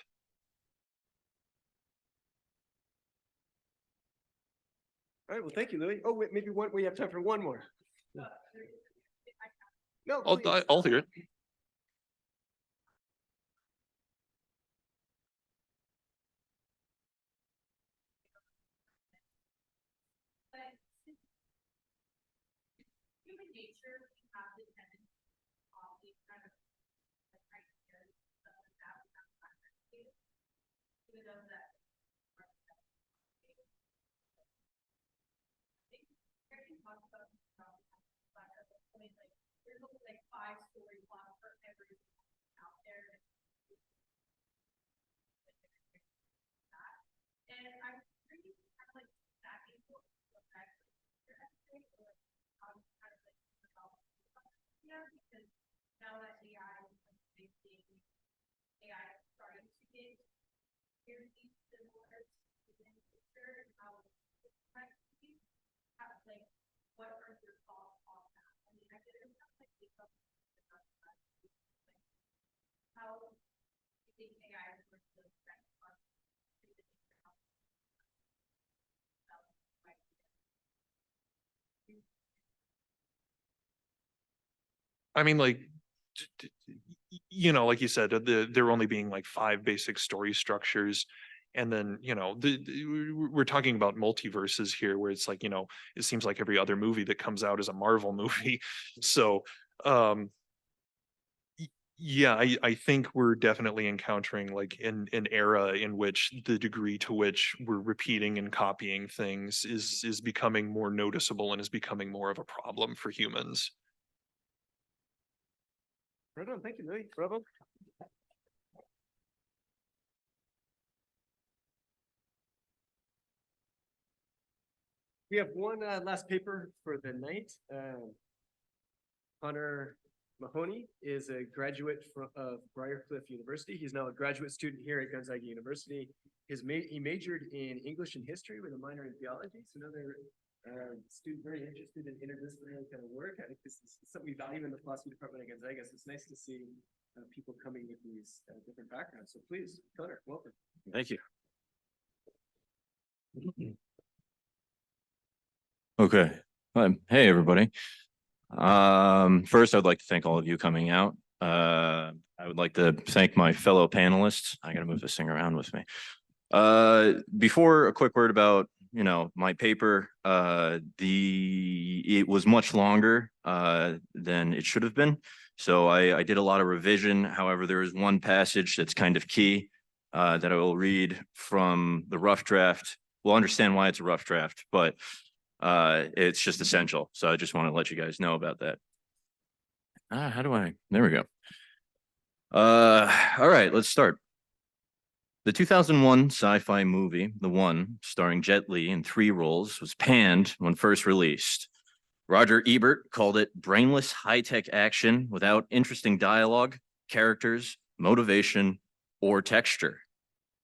Speaker 2: All right, well, thank you, Louis. Oh, wait, maybe we have time for one more. No, please.
Speaker 7: I'll hear it.
Speaker 3: Human nature, we have the tendency of these kind of like criteria that we have even though that I can talk about like there's only like 5-story plot for every out there. And I'm really kind of like stacking what because now that AI is making AI starting to get here's these similar within the picture and how it's like what are your thoughts on that? I mean, I did it like how do you think AI is going to affect us?
Speaker 7: I mean, like, you know, like you said, there only being like 5 basic story structures. And then, you know, we're talking about multiverses here where it's like, you know, it seems like every other movie that comes out is a Marvel movie. So, yeah, I think we're definitely encountering like an era in which the degree to which we're repeating and copying things is becoming more noticeable and is becoming more of a problem for humans.
Speaker 2: Right on, thank you, Louis. Bravo. We have one last paper for the night. Connor Mahoney is a graduate of Briarcliff University. He's now a graduate student here at Gonzaga University. He majored in English and history with a minor in theology. So another student very interested in interdisciplinary kind of work. I think this is something we value in the philosophy department at Gonzaga. So it's nice to see people coming with these different backgrounds. So please, Connor, welcome.
Speaker 9: Thank you. Okay. Hey, everybody. First, I'd like to thank all of you coming out. I would like to thank my fellow panelists. I got to move this thing around with me. Before, a quick word about, you know, my paper. It was much longer than it should have been. So I did a lot of revision. However, there is one passage that's kind of key that I will read from the rough draft. We'll understand why it's a rough draft, but it's just essential. So I just want to let you guys know about that. There we go. All right, let's start. The 2001 sci-fi movie, The One, starring Jet Li in 3 roles, was panned when first released. Roger Ebert called it brainless high-tech action without interesting dialogue, characters, motivation, or texture.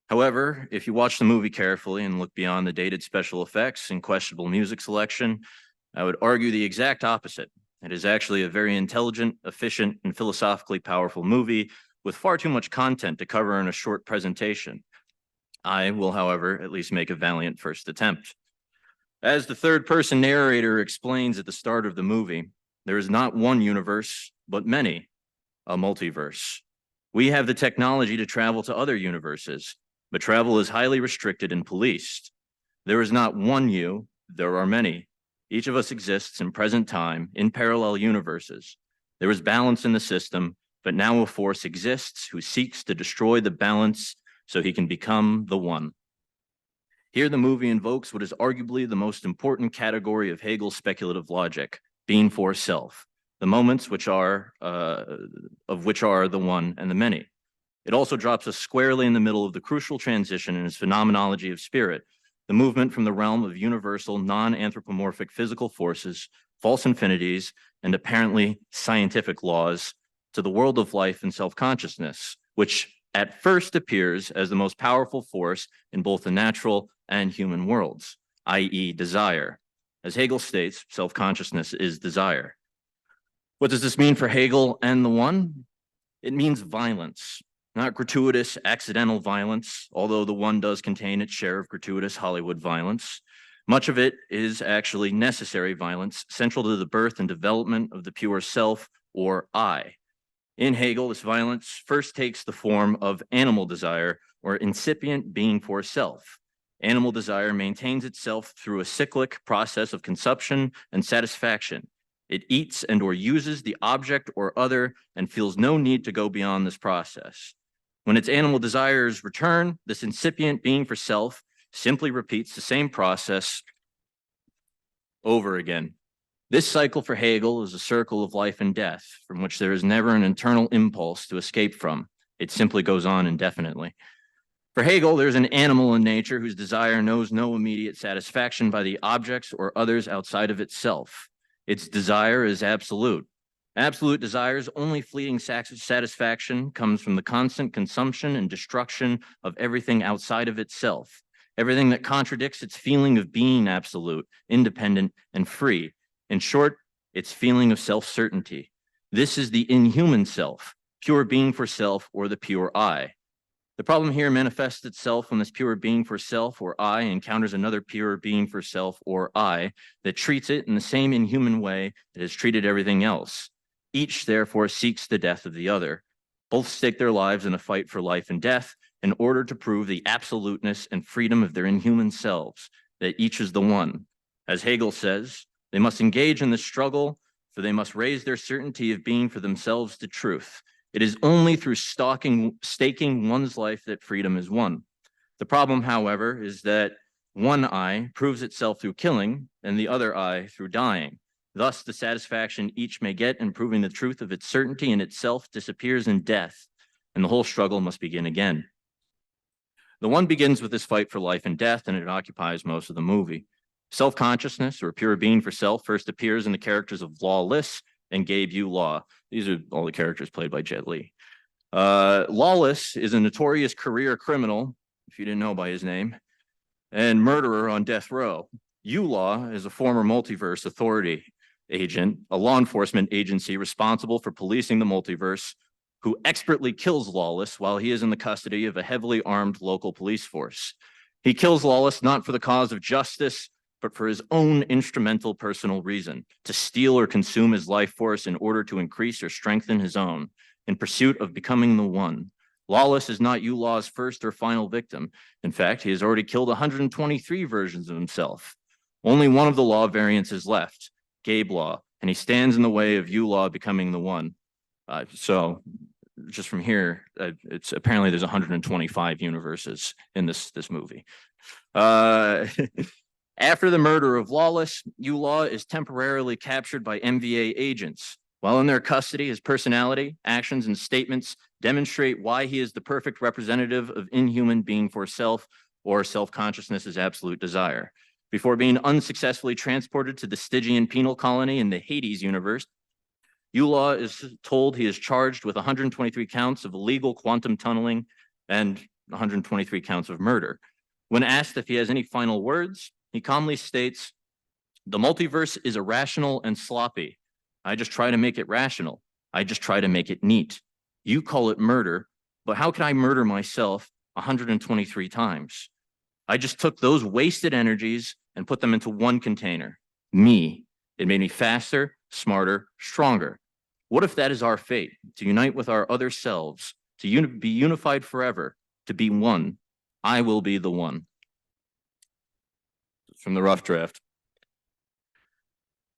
Speaker 9: However, if you watch the movie carefully and look beyond the dated special effects and questionable music selection, I would argue the exact opposite. It is actually a very intelligent, efficient, and philosophically powerful movie with far too much content to cover in a short presentation. I will, however, at least make a valiant first attempt. As the third-person narrator explains at the start of the movie, there is not one universe, but many, a multiverse. We have the technology to travel to other universes, but travel is highly restricted and policed. There is not one you, there are many. Each of us exists in present time in parallel universes. There is balance in the system, but now a force exists who seeks to destroy the balance so he can become the one. Here the movie invokes what is arguably the most important category of Hegel's speculative logic, being for self, the moments which are the one and the many. It also drops us squarely in the middle of the crucial transition in his phenomenology of spirit, the movement from the realm of universal, non-anthropomorphic physical forces, false infinities, and apparently scientific laws to the world of life and self-consciousness, which at first appears as the most powerful force in both the natural and human worlds, i.e. desire. As Hegel states, self-consciousness is desire. What does this mean for Hegel and the one? It means violence, not gratuitous, accidental violence, although the one does contain its share of gratuitous Hollywood violence. Much of it is actually necessary violence, central to the birth and development of the pure self, or I. In Hegel, this violence first takes the form of animal desire, or incipient being for self. Animal desire maintains itself through a cyclic process of consumption and satisfaction. It eats and or uses the object or other and feels no need to go beyond this process. When its animal desires return, this incipient being for self simply repeats the same process over again. This cycle for Hegel is a circle of life and death, from which there is never an internal impulse to escape from. It simply goes on indefinitely. For Hegel, there's an animal in nature whose desire knows no immediate satisfaction by the objects or others outside of itself. Its desire is absolute. Absolute desire's only fleeting satisfaction comes from the constant consumption and destruction of everything outside of itself, everything that contradicts its feeling of being absolute, independent, and free. In short, its feeling of self-certainty. This is the inhuman self, pure being for self, or the pure I. The problem here manifests itself when this pure being for self, or I, encounters another pure being for self, or I, that treats it in the same inhuman way that has treated everything else. Each, therefore, seeks the death of the other. Both stake their lives in a fight for life and death in order to prove the absoluteness and freedom of their inhuman selves, that each is the one. As Hegel says, they must engage in the struggle, for they must raise their certainty of being for themselves to truth. It is only through staking one's life that freedom is won. The problem, however, is that one I proves itself through killing and the other I through dying. Thus, the satisfaction each may get in proving the truth of its certainty in itself disappears in death, and the whole struggle must begin again. The one begins with this fight for life and death, and it occupies most of the movie. Self-consciousness, or pure being for self, first appears in the characters of Lawless and Gabe U. Law. These are all the characters played by Jet Li. Lawless is a notorious career criminal, if you didn't know by his name, and murderer on death row. U. Law is a former multiverse authority agent, a law enforcement agency responsible for policing the multiverse, who expertly kills Lawless while he is in the custody of a heavily armed local police force. He kills Lawless not for the cause of justice, but for his own instrumental personal reason, to steal or consume his life force in order to increase or strengthen his own, in pursuit of becoming the one. Lawless is not U-Law's first or final victim. In fact, he has already killed 123 versions of himself. Only one of the law variants is left, Gabe Law, and he stands in the way of U-Law becoming the one. So just from here, it's apparently there's 125 universes in this movie. After the murder of Lawless, U-Law is temporarily captured by MVA agents. While in their custody, his personality, actions, and statements demonstrate why he is the perfect representative of inhuman being for self, or self-consciousness as absolute desire. Before being unsuccessfully transported to the Stygian penal colony in the Hades universe, Eulaw is told he is charged with 123 counts of illegal quantum tunneling and 123 counts of murder. When asked if he has any final words, he calmly states, "The multiverse is irrational and sloppy. I just try to make it rational. I just try to make it neat. You call it murder, but how can I murder myself 123 times? I just took those wasted energies and put them into one container, me. It made me faster, smarter, stronger. What if that is our fate, to unite with our other selves, to be unified forever, to be one? I will be the one." From the rough draft.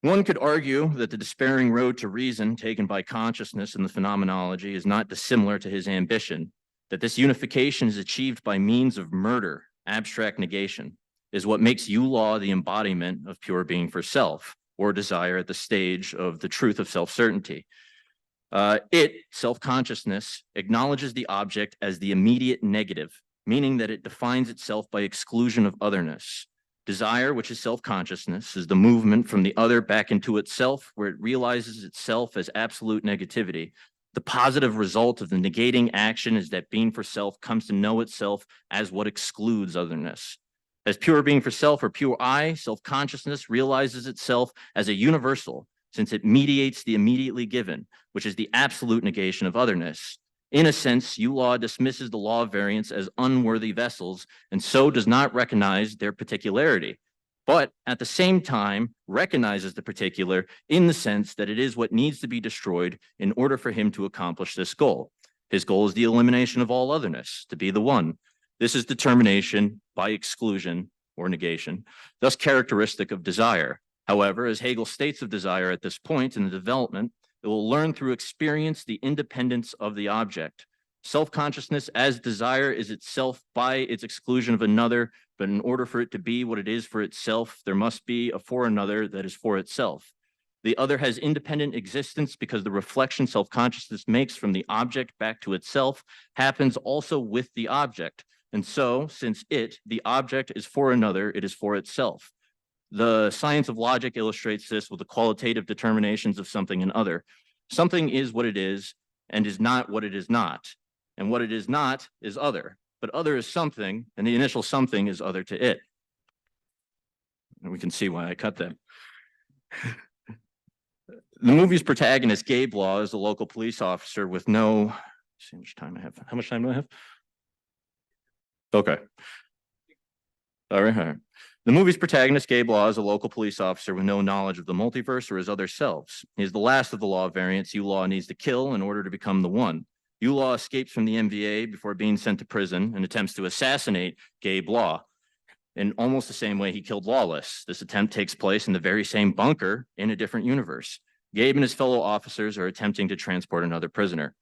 Speaker 9: One could argue that the despairing road to reason taken by consciousness in the phenomenology is not dissimilar to his ambition, that this unification is achieved by means of murder, abstract negation, is what makes Eulaw the embodiment of pure being for self, or desire at the stage of the truth of self-certainty. Self-consciousness, acknowledges the object as the immediate negative, meaning that it defines itself by exclusion of otherness. Desire, which is self-consciousness, is the movement from the other back into itself, where it realizes itself as absolute negativity. The positive result of the negating action is that being for self comes to know itself as what excludes otherness. As pure being for self or pure I, self-consciousness realizes itself as a universal, since it mediates the immediately given, which is the absolute negation of otherness. In a sense, Eulaw dismisses the law of variance as unworthy vessels, and so does not recognize their particularity, but at the same time recognizes the particular in the sense that it is what needs to be destroyed in order for him to accomplish this goal. His goal is the elimination of all otherness, to be the one. This is determination by exclusion or negation, thus characteristic of desire. However, as Hegel states of desire at this point in the development, it will learn through experience the independence of the object. Self-consciousness as desire is itself by its exclusion of another, but in order for it to be what it is for itself, there must be a for another that is for itself. The other has independent existence because the reflection self-consciousness makes from the object back to itself happens also with the object. And so, since the object, is for another, it is for itself. The science of logic illustrates this with the qualitative determinations of something and other. Something is what it is and is not what it is not. And what it is not is other. But other is something, and the initial something is other to it. And we can see why I cut that. The movie's protagonist, Gabe Law, is a local police officer with no, let's see how much time I have. How much time do I have? Okay. All right. The movie's protagonist, Gabe Law, is a local police officer with no knowledge of the multiverse or his other selves. He is the last of the law of variance Eulaw needs to kill in order to become the one. Eulaw escapes from the MVA before being sent to prison and attempts to assassinate Gabe Law in almost the same way he killed Lawless. This attempt takes place in the very same bunker in a different universe. Gabe and his fellow officers are attempting to transport another prisoner.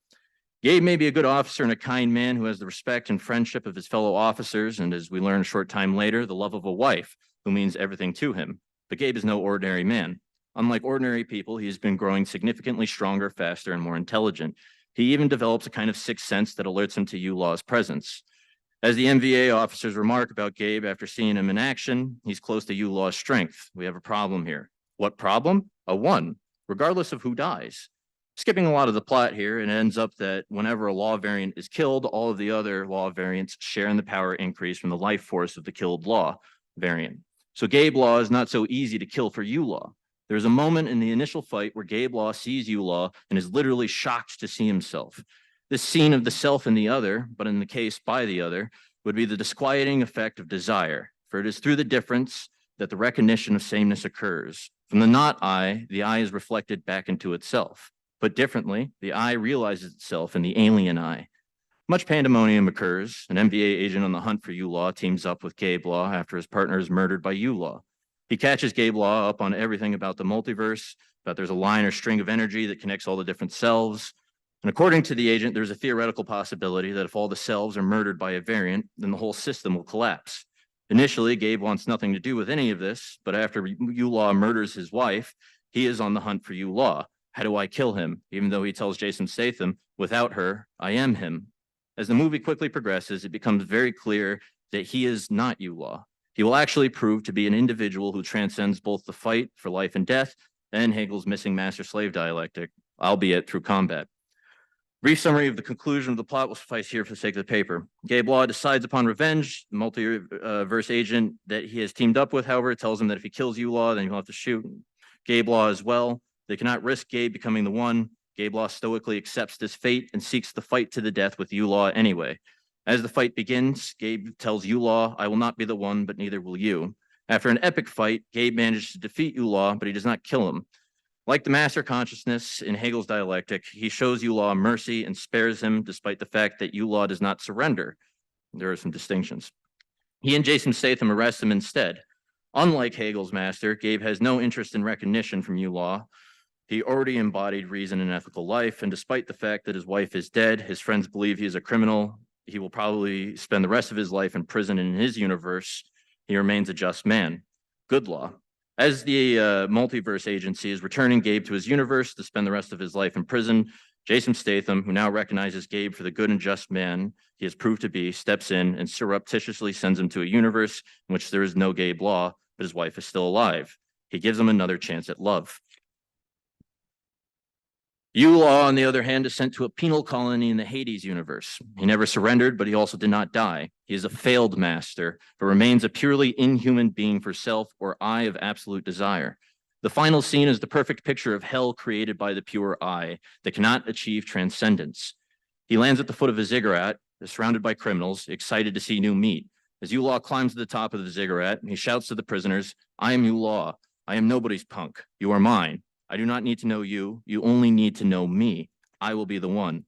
Speaker 9: Gabe may be a good officer and a kind man who has the respect and friendship of his fellow officers, and as we learn a short time later, the love of a wife who means everything to him. But Gabe is no ordinary man. Unlike ordinary people, he has been growing significantly stronger, faster, and more intelligent. He even develops a kind of sixth sense that alerts him to Eulaw's presence. As the MVA officers remark about Gabe after seeing him in action, he's close to Eulaw's strength. We have a problem here. What problem? A one, regardless of who dies. Skipping a lot of the plot here, it ends up that whenever a law variant is killed, all of the other law variants share in the power increase from the life force of the killed law variant. So Gabe Law is not so easy to kill for Eulaw. There's a moment in the initial fight where Gabe Law sees Eulaw and is literally shocked to see himself. This scene of the self in the other, but in the case by the other, would be the disquieting effect of desire, for it is through the difference that the recognition of sameness occurs. From the not I, the I is reflected back into itself. But differently, the I realizes itself in the alien I. Much pandemonium occurs. An MVA agent on the hunt for Eulaw teams up with Gabe Law after his partner is murdered by Eulaw. He catches Gabe Law up on everything about the multiverse, that there's a line or string of energy that connects all the different selves. And according to the agent, there's a theoretical possibility that if all the selves are murdered by a variant, then the whole system will collapse. Initially, Gabe wants nothing to do with any of this, but after Eulaw murders his wife, he is on the hunt for Eulaw. How do I kill him? Even though he tells Jason Statham, without her, I am him. As the movie quickly progresses, it becomes very clear that he is not Eulaw. He will actually prove to be an individual who transcends both the fight for life and death and Hegel's missing master-slave dialectic, albeit through combat. Brief summary of the conclusion of the plot will suffice here for the sake of the paper. Gabe Law decides upon revenge. The multiverse agent that he has teamed up with, however, tells him that if he kills Law, then he'll have to shoot Gabe Law as well. They cannot risk Gabe becoming the one. Gabe Law stoically accepts this fate and seeks the fight to the death with Law anyway. As the fight begins, Gabe tells Law, "I will not be the one, but neither will you." After an epic fight, Gabe manages to defeat Law, but he does not kill him. Like the master consciousness in Hegel's dialectic, he shows Law mercy and spares him despite the fact that Law does not surrender. There are some distinctions. He and Jason Statham arrest him instead. Unlike Hegel's master, Gabe has no interest in recognition from Law. He already embodied reason and ethical life, and despite the fact that his wife is dead, his friends believe he is a criminal. He will probably spend the rest of his life in prison in his universe. He remains a just man. Good Law. As the multiverse agency is returning Gabe to his universe to spend the rest of his life in prison, Jason Statham, who now recognizes Gabe for the good and just man he has proved to be, steps in and surreptitiously sends him to a universe in which there is no Gabe Law, but his wife is still alive. He gives him another chance at love. Law, on the other hand, is sent to a penal colony in the Hades universe. He never surrendered, but he also did not die. He is a failed master, but remains a purely inhuman being for self or I of absolute desire. The final scene is the perfect picture of hell created by the pure I that cannot achieve transcendence. He lands at the foot of a ziggurat, surrounded by criminals, excited to see new meat. As Law climbs to the top of the ziggurat, he shouts to the prisoners, "I am Law. I am nobody's punk. You are mine. I do not need to know you. You only need to know me. I will be the one."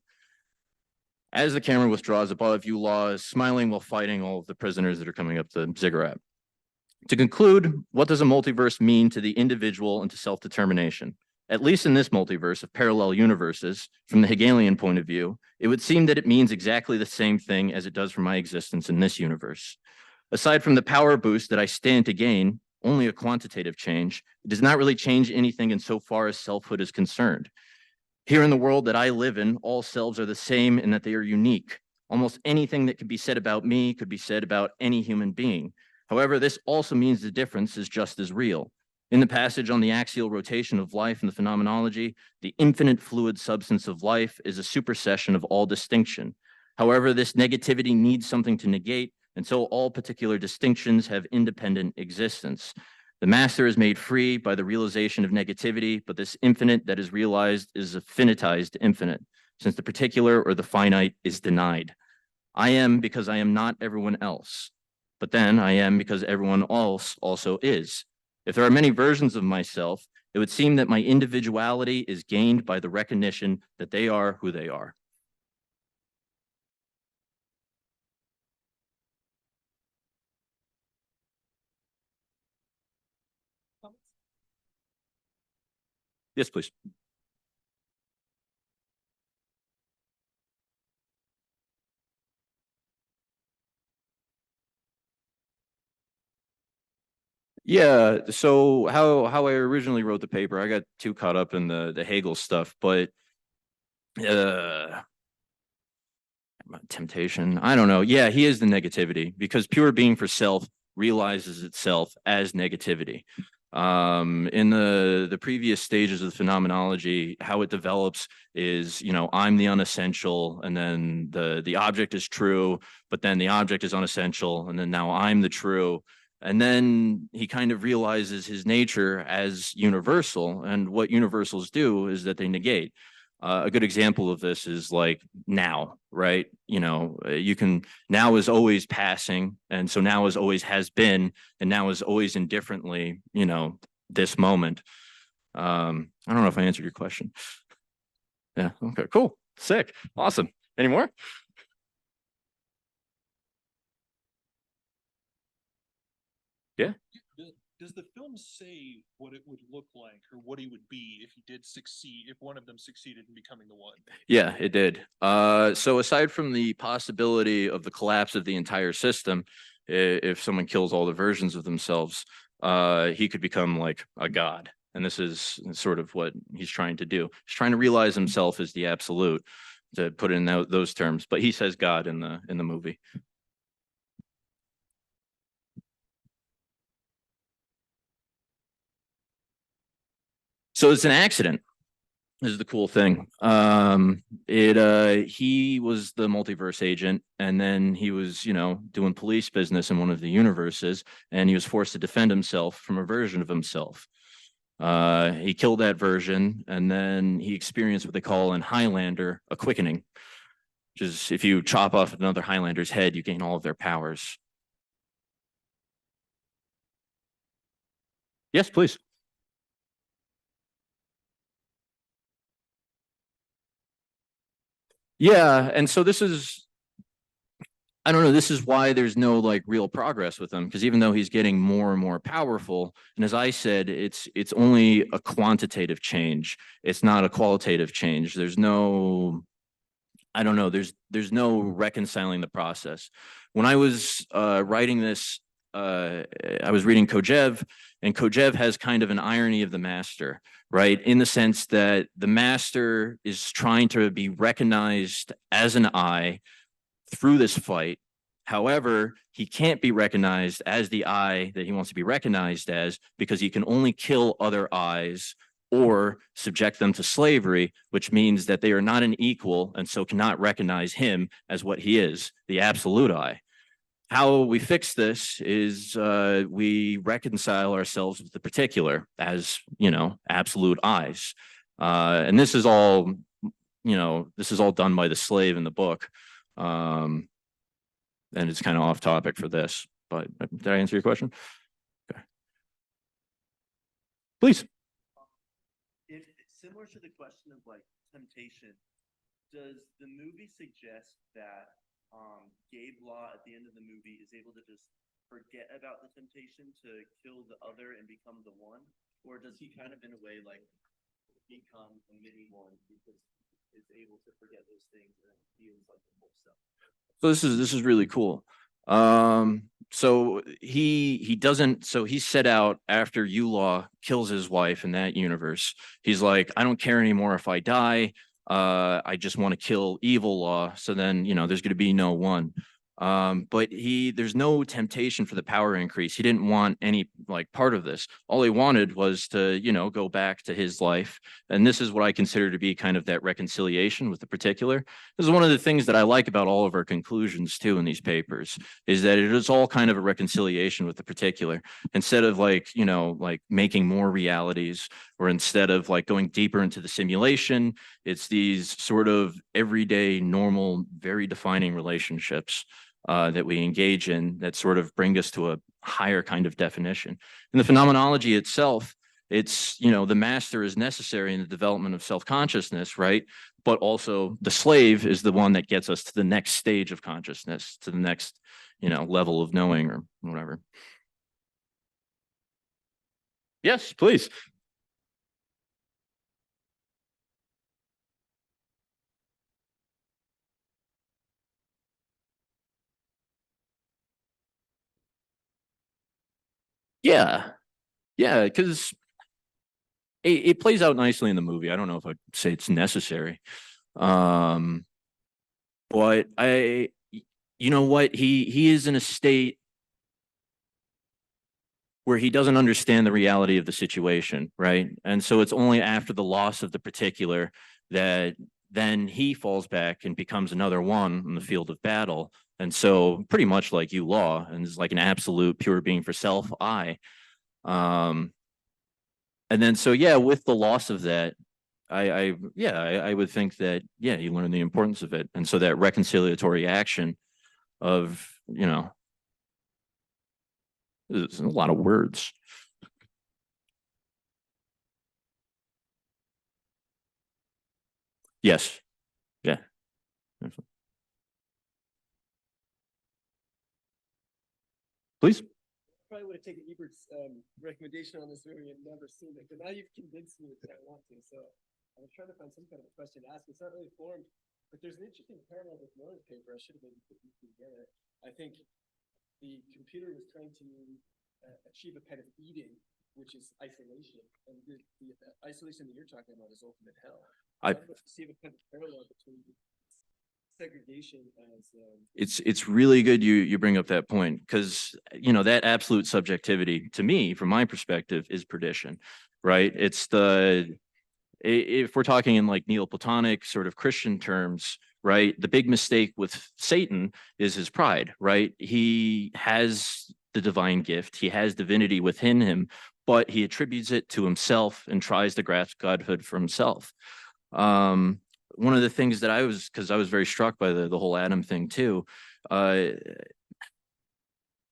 Speaker 9: As the camera withdraws above, Law is smiling while fighting all of the prisoners that are coming up the ziggurat. To conclude, what does a multiverse mean to the individual and to self-determination? At least in this multiverse of parallel universes, from the Hegelian point of view, it would seem that it means exactly the same thing as it does for my existence in this universe. Aside from the power boost that I stand to gain, only a quantitative change, it does not really change anything insofar as selfhood is concerned. Here in the world that I live in, all selves are the same in that they are unique. Almost anything that could be said about me could be said about any human being. However, this also means the difference is just as real. In the passage on the axial rotation of life and the phenomenology, the infinite fluid substance of life is a supersession of all distinction. However, this negativity needs something to negate, and so all particular distinctions have independent existence. The master is made free by the realization of negativity, but this infinite that is realized is a finitized infinite, since the particular or the finite is denied. I am because I am not everyone else, but then I am because everyone else also is. If there are many versions of myself, it would seem that my individuality is gained by the recognition that they are who they are. Yes, please. Yeah, so how I originally wrote the paper, I got too caught up in the Hegel stuff, but temptation, I don't know. Yeah, he is the negativity because pure being for self realizes itself as negativity. In the previous stages of the phenomenology, how it develops is, I'm the unessential, and then the object is true, but then the object is unessential, and then now I'm the true. And then he kind of realizes his nature as universal, and what universals do is that they negate. A good example of this is like now, right? You can, now is always passing, and so now is always has been, and now is always indifferently, this moment. I don't know if I answered your question. Yeah, okay, cool, sick, awesome. Any more? Yeah.
Speaker 7: Does the film say what it would look like or what he would be if he did succeed, if one of them succeeded in becoming the one?
Speaker 9: Yeah, it did. So aside from the possibility of the collapse of the entire system, if someone kills all the versions of themselves, he could become like a god. And this is sort of what he's trying to do. He's trying to realize himself as the absolute, to put it in those terms. But he says God in the movie. So it's an accident. This is the cool thing. He was the multiverse agent, and then he was, doing police business in one of the universes, and he was forced to defend himself from a version of himself. He killed that version, and then he experienced what they call in Highlander a quickening, which is if you chop off another Highlander's head, you gain all of their powers. Yes, please. Yeah, and so I don't know, this is why there's no like real progress with him, because even though he's getting more and more powerful, and as I said, it's only a quantitative change. It's not a qualitative change. There's no, I don't know, there's no reconciling the process. When I was writing this, I was reading Kojève, and Kojève has kind of an irony of the master, right? In the sense that the master is trying to be recognized as an I through this fight. However, he can't be recognized as the I that he wants to be recognized as, because he can only kill other I's or subject them to slavery, which means that they are not an equal and so cannot recognize him as what he is, the absolute I. How we fix this is we reconcile ourselves with the particular as, absolute I's. And this is all, this is all done by the slave in the book. And it's kind of off topic for this, but did I answer your question? Okay. Please.
Speaker 6: If similar to the question of like temptation, does the movie suggest that Gabe Law at the end of the movie is able to just forget about the temptation to kill the other and become the one? Or does he kind of in a way like become a mini one because is able to forget those things and feels like the whole stuff?
Speaker 9: So this is really cool. So he doesn't, so he's set out after Yulaw kills his wife in that universe. He's like, I don't care anymore if I die. I just want to kill evil Law. So then, there's going to be no one. But there's no temptation for the power increase. He didn't want any like part of this. All he wanted was to, go back to his life. And this is what I consider to be kind of that reconciliation with the particular. This is one of the things that I like about all of our conclusions too in these papers, is that it is all kind of a reconciliation with the particular, instead of like, like making more realities, or instead of like going deeper into the simulation. It's these sort of everyday, normal, very defining relationships that we engage in that sort of bring us to a higher kind of definition. And the phenomenology itself, it's, the master is necessary in the development of self-consciousness, right? But also the slave is the one that gets us to the next stage of consciousness, to the next, level of knowing or whatever. Yes, please. Yeah. Yeah, because it plays out nicely in the movie. I don't know if I'd say it's necessary. But you know what? He is in a state where he doesn't understand the reality of the situation, right? And so it's only after the loss of the particular that then he falls back and becomes another one in the field of battle. And so pretty much like you Law, and is like an absolute pure being for self, I. And then so yeah, with the loss of that, I would think that you learn the importance of it. And so that reconciliatory action of, it's a lot of words. Yes. Yeah. Please.
Speaker 2: Probably would have taken Ebert's recommendation on this movie and never seen it, but now you've convinced me that I want to. So I was trying to find some kind of a question to ask. It's not really formed, but there's an interesting parallel with Nora's paper. I should have maybe put these together. I think the computer was trying to achieve a kind of Eden, which is isolation, and the isolation that you're talking about is ultimate hell.
Speaker 9: I
Speaker 2: see a kind of parallel between segregation as
Speaker 9: It's really good you bring up that point, because you know that absolute subjectivity to me, from my perspective, is perdition, right? It's the if we're talking in like Neoplatonic sort of Christian terms, right? The big mistake with Satan is his pride, right? He has the divine gift, he has divinity within him, but he attributes it to himself and tries to grasp godhood for himself. Um, One of the things that because I was very struck by the whole Adam thing too,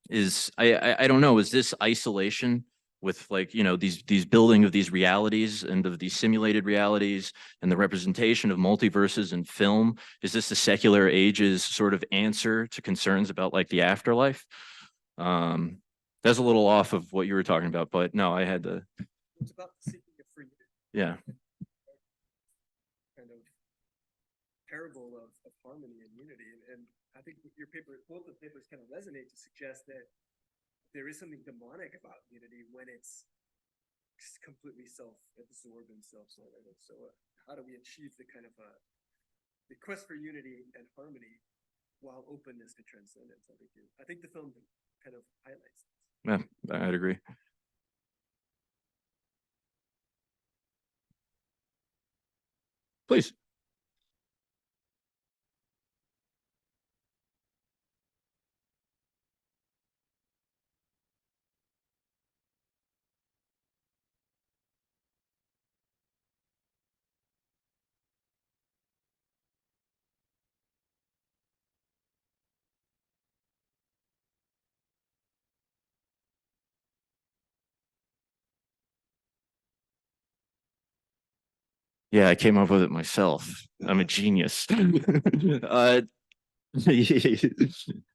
Speaker 9: is I don't know, is this isolation with like, you know, these building of these realities and of these simulated realities and the representation of multiverses in film, is this the secular age's sort of answer to concerns about like the afterlife? That's a little off of what you were talking about, but no, I had to.
Speaker 2: it's about seeking a free
Speaker 9: Yeah.
Speaker 2: kind of parable of harmony and unity. And I think your paper, both of the papers kind of resonate to suggest that there is something demonic about unity when it's completely self-absorbed and self-centered. So how do we achieve the kind of the quest for unity and harmony while openness to transcendence? I think the film kind of highlights this.
Speaker 9: Yeah, I'd agree. Please. Yeah, I came up with it myself. I'm a genius.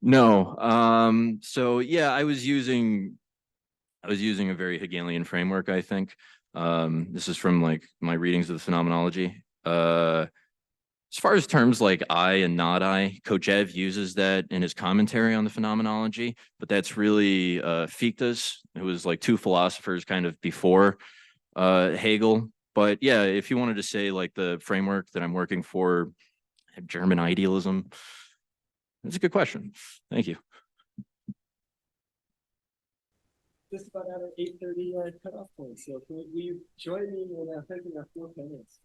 Speaker 9: No. So yeah, I was using a very Hegelian framework, I think. This is from like my readings of the phenomenology. As far as terms like I and not I, Kojev uses that in his commentary on the phenomenology, but that's really Fichte's, who was like two philosophers kind of before Hegel. But yeah, if you wanted to say like the framework that I'm working for, German idealism, that's a good question. Thank you.
Speaker 2: Just about at our 8:30 cutoff point. So will you join me in thanking our 4 panelists?